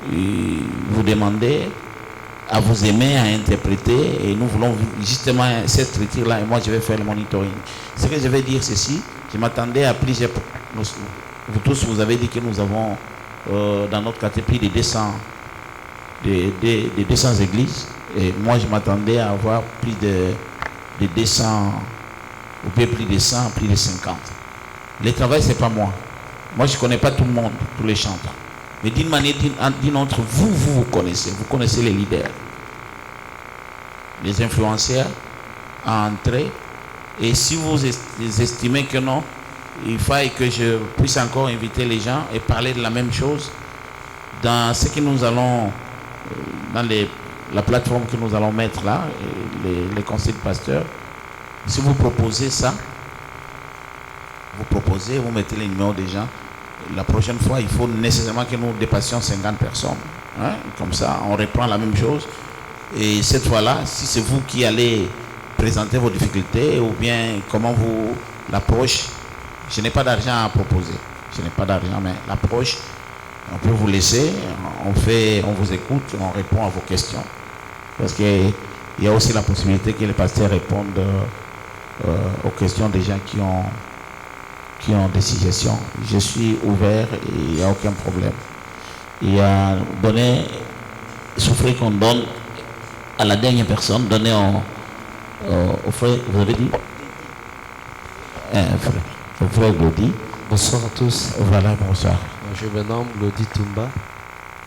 vous demander à vous aimer, à interpréter, et nous voulons justement cette critique-là, et moi je vais faire le monitoring. Ce que je vais dire, ceci, je m'attendais à plusieurs... Vous tous, vous avez dit que nous avons dans notre quartier plus de 200 églises, et moi je m'attendais à avoir plus de 200, ou bien plus de 100, plus de 50. Le travail, c'est pas moi. Moi, je ne connais pas tout le monde, tous les chanteurs. Mais d'une manière, d'une autre, vous connaissez les leaders, les influenceurs à entrer. Et si vous estimez que non, il faille que je puisse encore inviter les gens et parler de la même chose dans ce que nous allons, dans la plateforme que nous allons mettre là, les conseils de pasteurs. Si vous proposez ça, vous mettez les numéros des gens. La prochaine fois, il faut nécessairement que nous dépassions 50 personnes. Hein? Comme ça, on reprend la même chose. Et cette fois-là, si c'est vous qui allez présenter vos difficultés ou bien comment vous l'approche, je n'ai pas d'argent à proposer. Je n'ai pas d'argent, mais l'approche, on peut vous laisser, on vous écoute, on répond à vos questions. Parce qu'il y a aussi la possibilité que les pasteurs répondent aux questions des gens qui ont des suggestions. Je suis ouvert et il n'y a aucun problème. Il y a donné, souffrir qu'on donne à la dernière personne, donner au frère, vous avez dit au frère Glody. Bonsoir à tous. Voilà, bonsoir. Je me nomme Glody Toumba.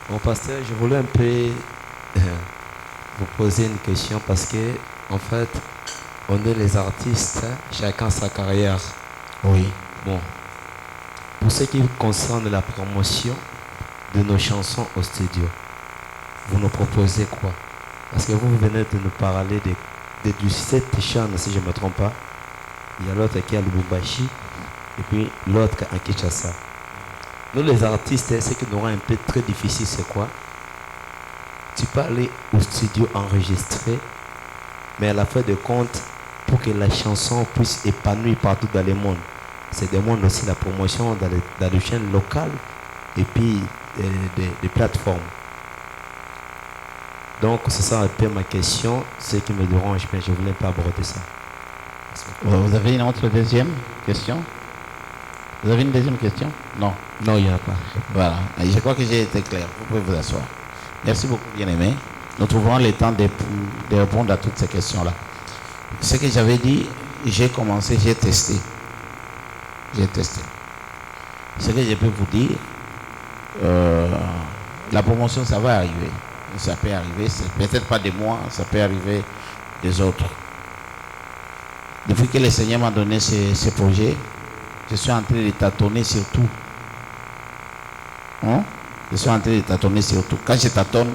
Mon pasteur, je voulais un peu vous poser une question parce que, en fait, on est les artistes, chacun sa carrière. Oui. Bon, pour ce qui concerne la promotion de nos chansons au studio, vous nous proposez quoi? Parce que vous venez de nous parler du 7 chants, si je ne me trompe pas. Il y a l'autre qui est à Lubumbashi et puis l'autre à Kinshasa. Nous les artistes, ce qui nous rend un peu très difficile, c'est quoi? Tu peux aller au studio enregistrer, mais à la fin de compte, pour que la chanson puisse épanouir partout dans le monde, c'est demande aussi la promotion dans les chaînes locales et puis des plateformes. Donc c'est ça un peu ma question, ce qui me dérange, mais je ne voulais pas aborder ça. Vous avez une autre deuxième question? Vous avez une deuxième question? Non. Non, il n'y en a pas. Voilà. Je crois que j'ai été clair. Vous pouvez vous asseoir. Merci beaucoup, bien-aimé. Nous trouverons le temps de répondre à toutes ces questions-là. Ce que j'avais dit, j'ai commencé, j'ai testé. J'ai testé. Ce que je peux vous dire, la promotion, ça va arriver. Ça peut arriver, c'est peut-être pas de moi, ça peut arriver des autres. Depuis que le Seigneur m'a donné ce projet, je suis en train de tâtonner sur tout. Hein? Je suis en train de tâtonner sur tout. Quand je tâtonne,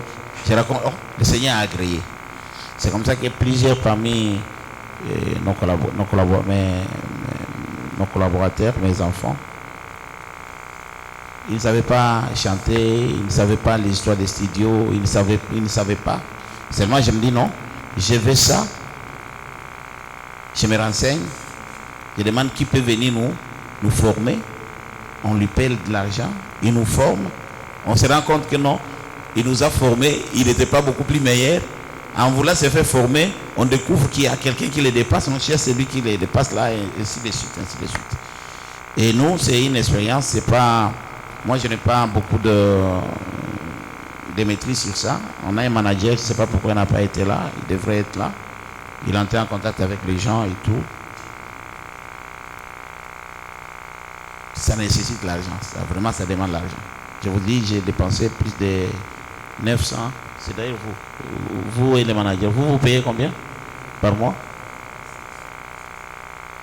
je raconte, oh, le Seigneur a agréé. C'est comme ça que plusieurs parmi nos collaborateurs, mes enfants, ils ne savaient pas chanter, ils ne savaient pas l'histoire des studios, ils ne savaient pas. Seulement, je me dis non, je veux ça. Je me renseigne. Je demande qui peut venir nous former. On lui paie de l'argent, il nous forme. On se rend compte que non, il nous a formés, il n'était pas beaucoup plus meilleur. En voulant se faire former, on découvre qu'il y a quelqu'un qui les dépasse. On cherche celui qui les dépasse là, et ainsi de suite, ainsi de suite. Et nous, c'est une expérience, c'est pas... Moi, je n'ai pas beaucoup de maîtrise sur ça. On a un manager, je ne sais pas pourquoi il n'a pas été là. Il devrait être là. Il est entré en contact avec les gens et tout. Ça nécessite l'argent. Vraiment, ça demande l'argent. Je vous dis, j'ai dépensé plus de 900. C'est d'ailleurs vous et les managers. Vous payez combien par mois?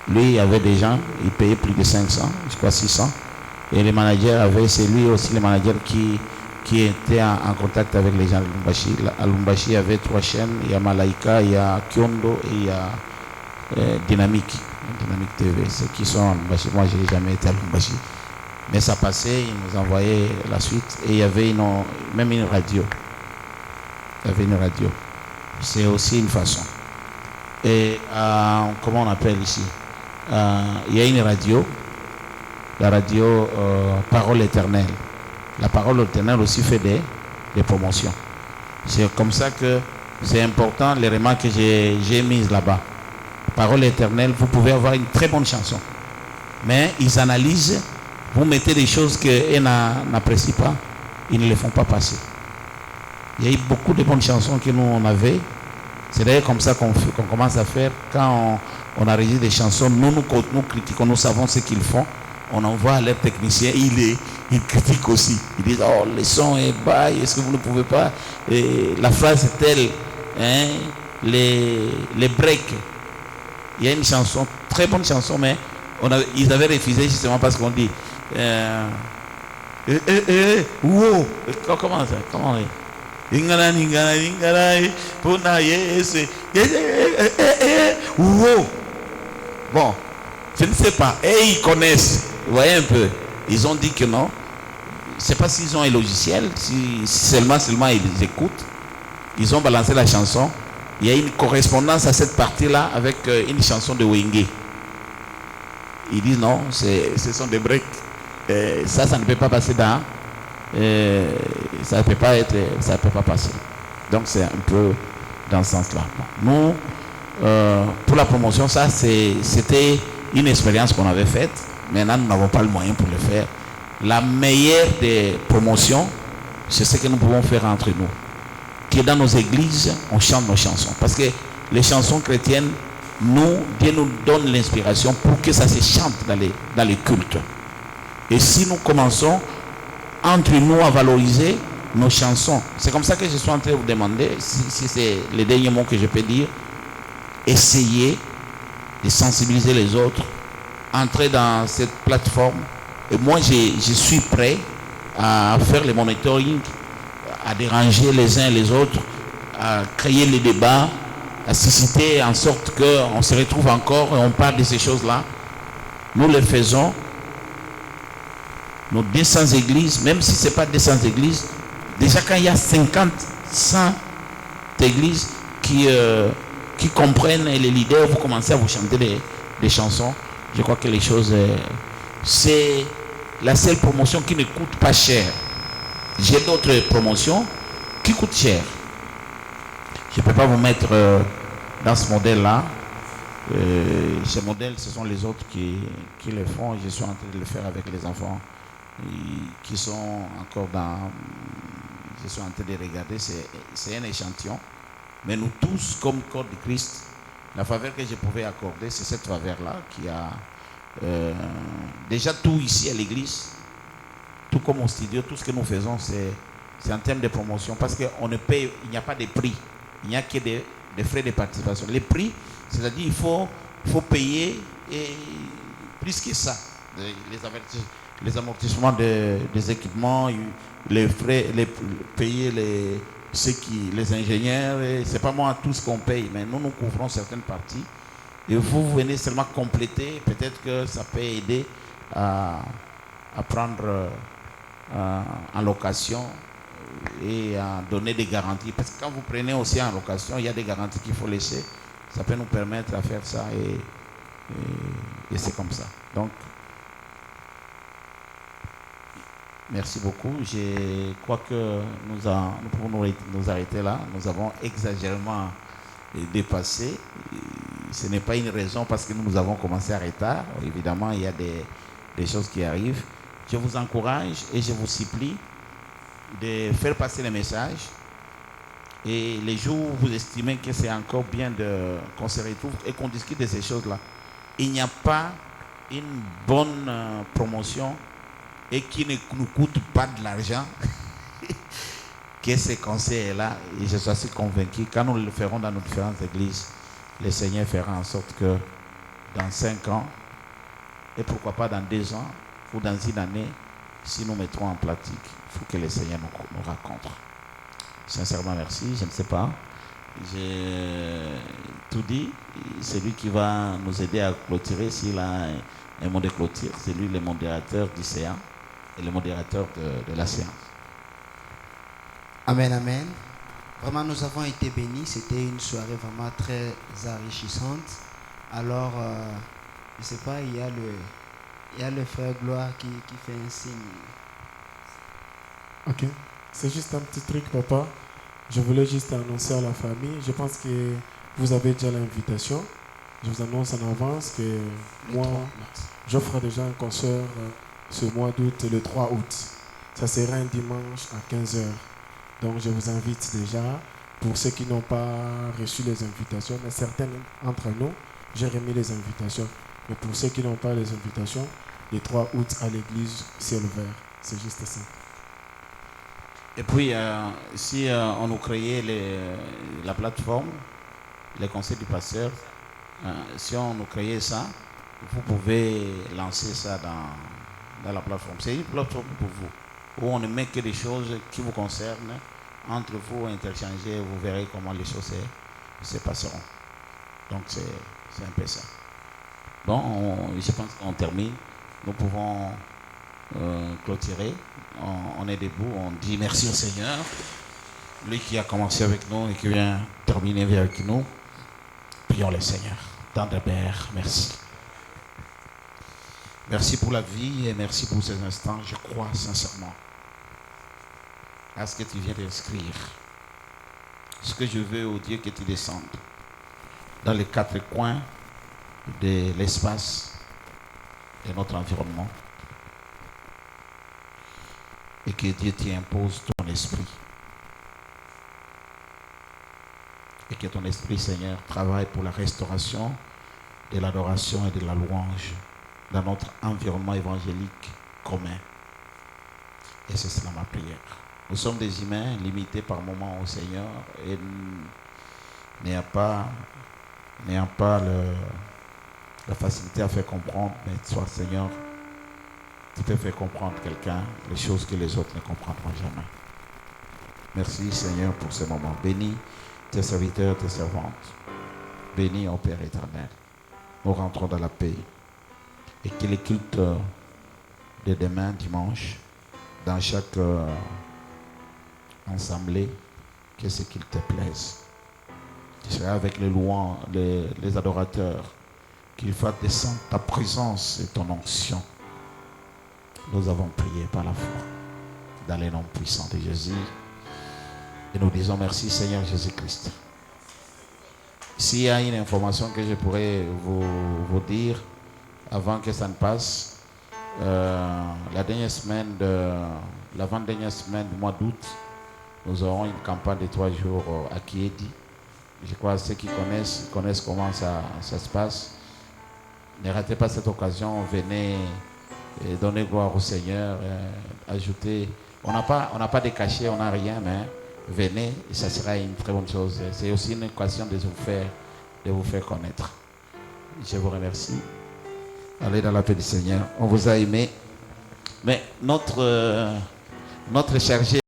Lui, il y avait des gens, il payait plus de 500, je crois 600. Et les managers avaient, c'est lui aussi le manager qui était en contact avec les gens de Lumbashi. À Lumbashi, il y avait 3 chaînes, il y a Malaika, il y a Kyondo et il y a Dynamique TV. Ceux qui sont à Lumbashi, moi je n'ai jamais été à Lumbashi. Mais ça passait, ils nous envoyaient la suite. Et il y avait même une radio. Il y avait une radio. C'est aussi une façon. Et comment on appelle ici? Il y a une radio. La radio Parole Éternelle. La Parole Éternelle aussi fait des promotions. C'est comme ça que c'est important, les remarques que j'ai mises là-bas. Parole Éternelle, vous pouvez avoir une très bonne chanson. Mais ils analysent, vous mettez des choses qu'ils n'apprécient pas, ils ne les font pas passer. Il y a eu beaucoup de bonnes chansons que nous on avait. C'est d'ailleurs comme ça qu'on commence à faire. Quand on enregistre des chansons, nous critiquons, nous savons ce qu'ils font. On envoie à leur technicien, il critique aussi. Il dit, oh, le son est bas, est-ce que vous ne pouvez pas? Et la phrase est telle, hein, les breaks. Il y a une chanson, très bonne chanson, mais ils avaient refusé justement parce qu'on dit, wow, comment ça? Comment on dit? Wow. Bon, je ne sais pas. Et ils connaissent. Vous voyez un peu. Ils ont dit que non. Je ne sais pas s'ils ont un logiciel, si seulement ils écoutent. Ils ont balancé la chanson. Il y a une correspondance à cette partie-là avec une chanson de Wenge. Ils disent non, ce sont des breaks. Ça ne peut pas passer dans... ça ne peut pas passer. Donc c'est un peu dans ce sens-là. Nous, pour la promotion, ça c'était une expérience qu'on avait faite. Maintenant, nous n'avons pas le moyen pour le faire. La meilleure des promotions, c'est ce que nous pouvons faire entre nous. Que dans nos églises, on chante nos chansons. Parce que les chansons chrétiennes, Dieu nous donne l'inspiration pour que ça se chante dans les cultes. Et si nous commençons entre nous à valoriser nos chansons, c'est comme ça que je suis en train de vous demander, si c'est les derniers mots que je peux dire, essayez de sensibiliser les autres, entrer dans cette plateforme. Et moi, je suis prêt à faire le monitoring, à déranger les uns et les autres, à créer les débats, à susciter en sorte qu'on se retrouve encore et on parle de ces choses-là. Nous le faisons. Nos 200 églises, même si ce n'est pas 200 églises, déjà quand il y a 50, 100 églises qui comprennent et les leaders, vous commencez à vous chanter des chansons. Je crois que les choses, c'est la seule promotion qui ne coûte pas cher. J'ai d'autres promotions qui coûtent cher. Je ne peux pas vous mettre dans ce modèle-là. Ces modèles, ce sont les autres qui le font. Je suis en train de le faire avec les enfants qui sont encore dans... Je suis en train de regarder, c'est un échantillon. Mais nous tous, comme corps de Christ, la faveur que je pouvais accorder, c'est cette faveur-là qui a... déjà tout ici à l'église, tout comme au studio, tout ce que nous faisons, c'est en termes de promotion. Parce qu'on ne paye, il n'y a pas de prix. Il n'y a que des frais de participation. Les prix, c'est-à-dire il faut payer et plus que ça. Les amortissements des équipements, les frais, payer les ingénieurs, c'est pas moi tout ce qu'on paye, mais nous couvrons certaines parties. Et vous venez seulement compléter, peut-être que ça peut aider à prendre en location et à donner des garanties. Parce que quand vous prenez aussi en location, il y a des garanties qu'il faut laisser. Ça peut nous permettre à faire ça et c'est comme ça. Donc, merci beaucoup. Je crois que nous pouvons nous arrêter là. Nous avons exagérément dépassé. Ce n'est pas une raison parce que nous avons commencé en retard. Évidemment, il y a des choses qui arrivent. Je vous encourage et je vous supplie de faire passer le message. Et les jours où vous estimez que c'est encore bien qu'on se retrouve et qu'on discute de ces choses-là, il n'y a pas une bonne promotion et qui ne nous coûte pas de l'argent que ces conseils-là. Et je suis assez convaincu, quand nous le ferons dans nos différentes églises, le Seigneur fera en sorte que dans 5 ans, et pourquoi pas dans 2 ans, ou dans une année, si nous mettrons en pratique, il faut que le Seigneur nous rencontre. Sincèrement, merci. Je ne sais pas. J'ai tout dit. C'est lui qui va nous aider à clôturer. S'il a un mot de clôture, c'est lui le modérateur du séance et le modérateur de la séance. Amen, amen. Vraiment, nous avons été bénis. C'était une soirée vraiment très enrichissante. Alors, je ne sais pas, il y a le frère Gloire qui fait un signe. Ok. C'est juste un petit truc, papa. Je voulais juste annoncer à la famille. Je pense que vous avez déjà l'invitation. Je vous annonce en avance que moi, j'offre déjà un concert ce mois d'août, le 3 août. Ça sera un dimanche à 15h. Donc je vous invite déjà. Pour ceux qui n'ont pas reçu les invitations, mais certains entre nous, j'ai remis les invitations. Mais pour ceux qui n'ont pas les invitations, le 3 août à l'église Ciel Vert. C'est juste ça. Et puis, si on nous créait la plateforme, les conseils du pasteur, si on nous créait ça, vous pouvez lancer ça dans la plateforme. C'est une plateforme pour vous, où on ne met que des choses qui vous concernent. Entre vous, interchanger, vous verrez comment les choses se passeront. Donc, c'est un peu ça. Bon, je pense qu'on termine. Nous pouvons clôturer. On est debout, on dit merci au Seigneur, lui qui a commencé avec nous et qui vient terminer avec nous. Prions le Seigneur. Tendre Père, merci. Merci pour la vie et merci pour ces instants. Je crois sincèrement à ce que tu viens d'inscrire. Ce que je veux, au Dieu, que tu descendes dans les 4 coins de l'espace de notre environnement. Et que Dieu t'y impose ton esprit. Et que ton esprit, Seigneur, travaille pour la restauration de l'adoration et de la louange dans notre environnement évangélique commun. Et c'est cela ma prière. Nous sommes des humains limités par moments au Seigneur et n'ayant pas la facilité à faire comprendre, mais toi, Seigneur, tu peux faire comprendre quelqu'un les choses que les autres ne comprendront jamais. Merci Seigneur pour ce moment. Bénis tes serviteurs, tes servantes. Bénis, ô Père éternel. Nous rentrons dans la paix. Et que les cultes de demain, dimanche, dans chaque assemblée, que ce qu'il te plaise. Tu seras avec les louangs, les adorateurs, qu'il fasse descendre ta présence et ton onction. Nous avons prié par la foi, dans les noms puissants de Jésus. Et nous disons merci Seigneur Jésus-Christ. S'il y a une information que je pourrais vous dire avant que ça ne passe, l'avant-dernière semaine du mois d'août, nous aurons une campagne de 3 jours à Kiedi. Je crois que ceux qui connaissent comment ça se passe. Ne ratez pas cette occasion, venez donner gloire au Seigneur, ajouter. On n'a pas de cachet, on n'a rien, mais venez et ça sera une très bonne chose. C'est aussi une occasion de vous faire connaître. Je vous remercie. Allez dans la paix du Seigneur. On vous a aimé. Mais notre chargé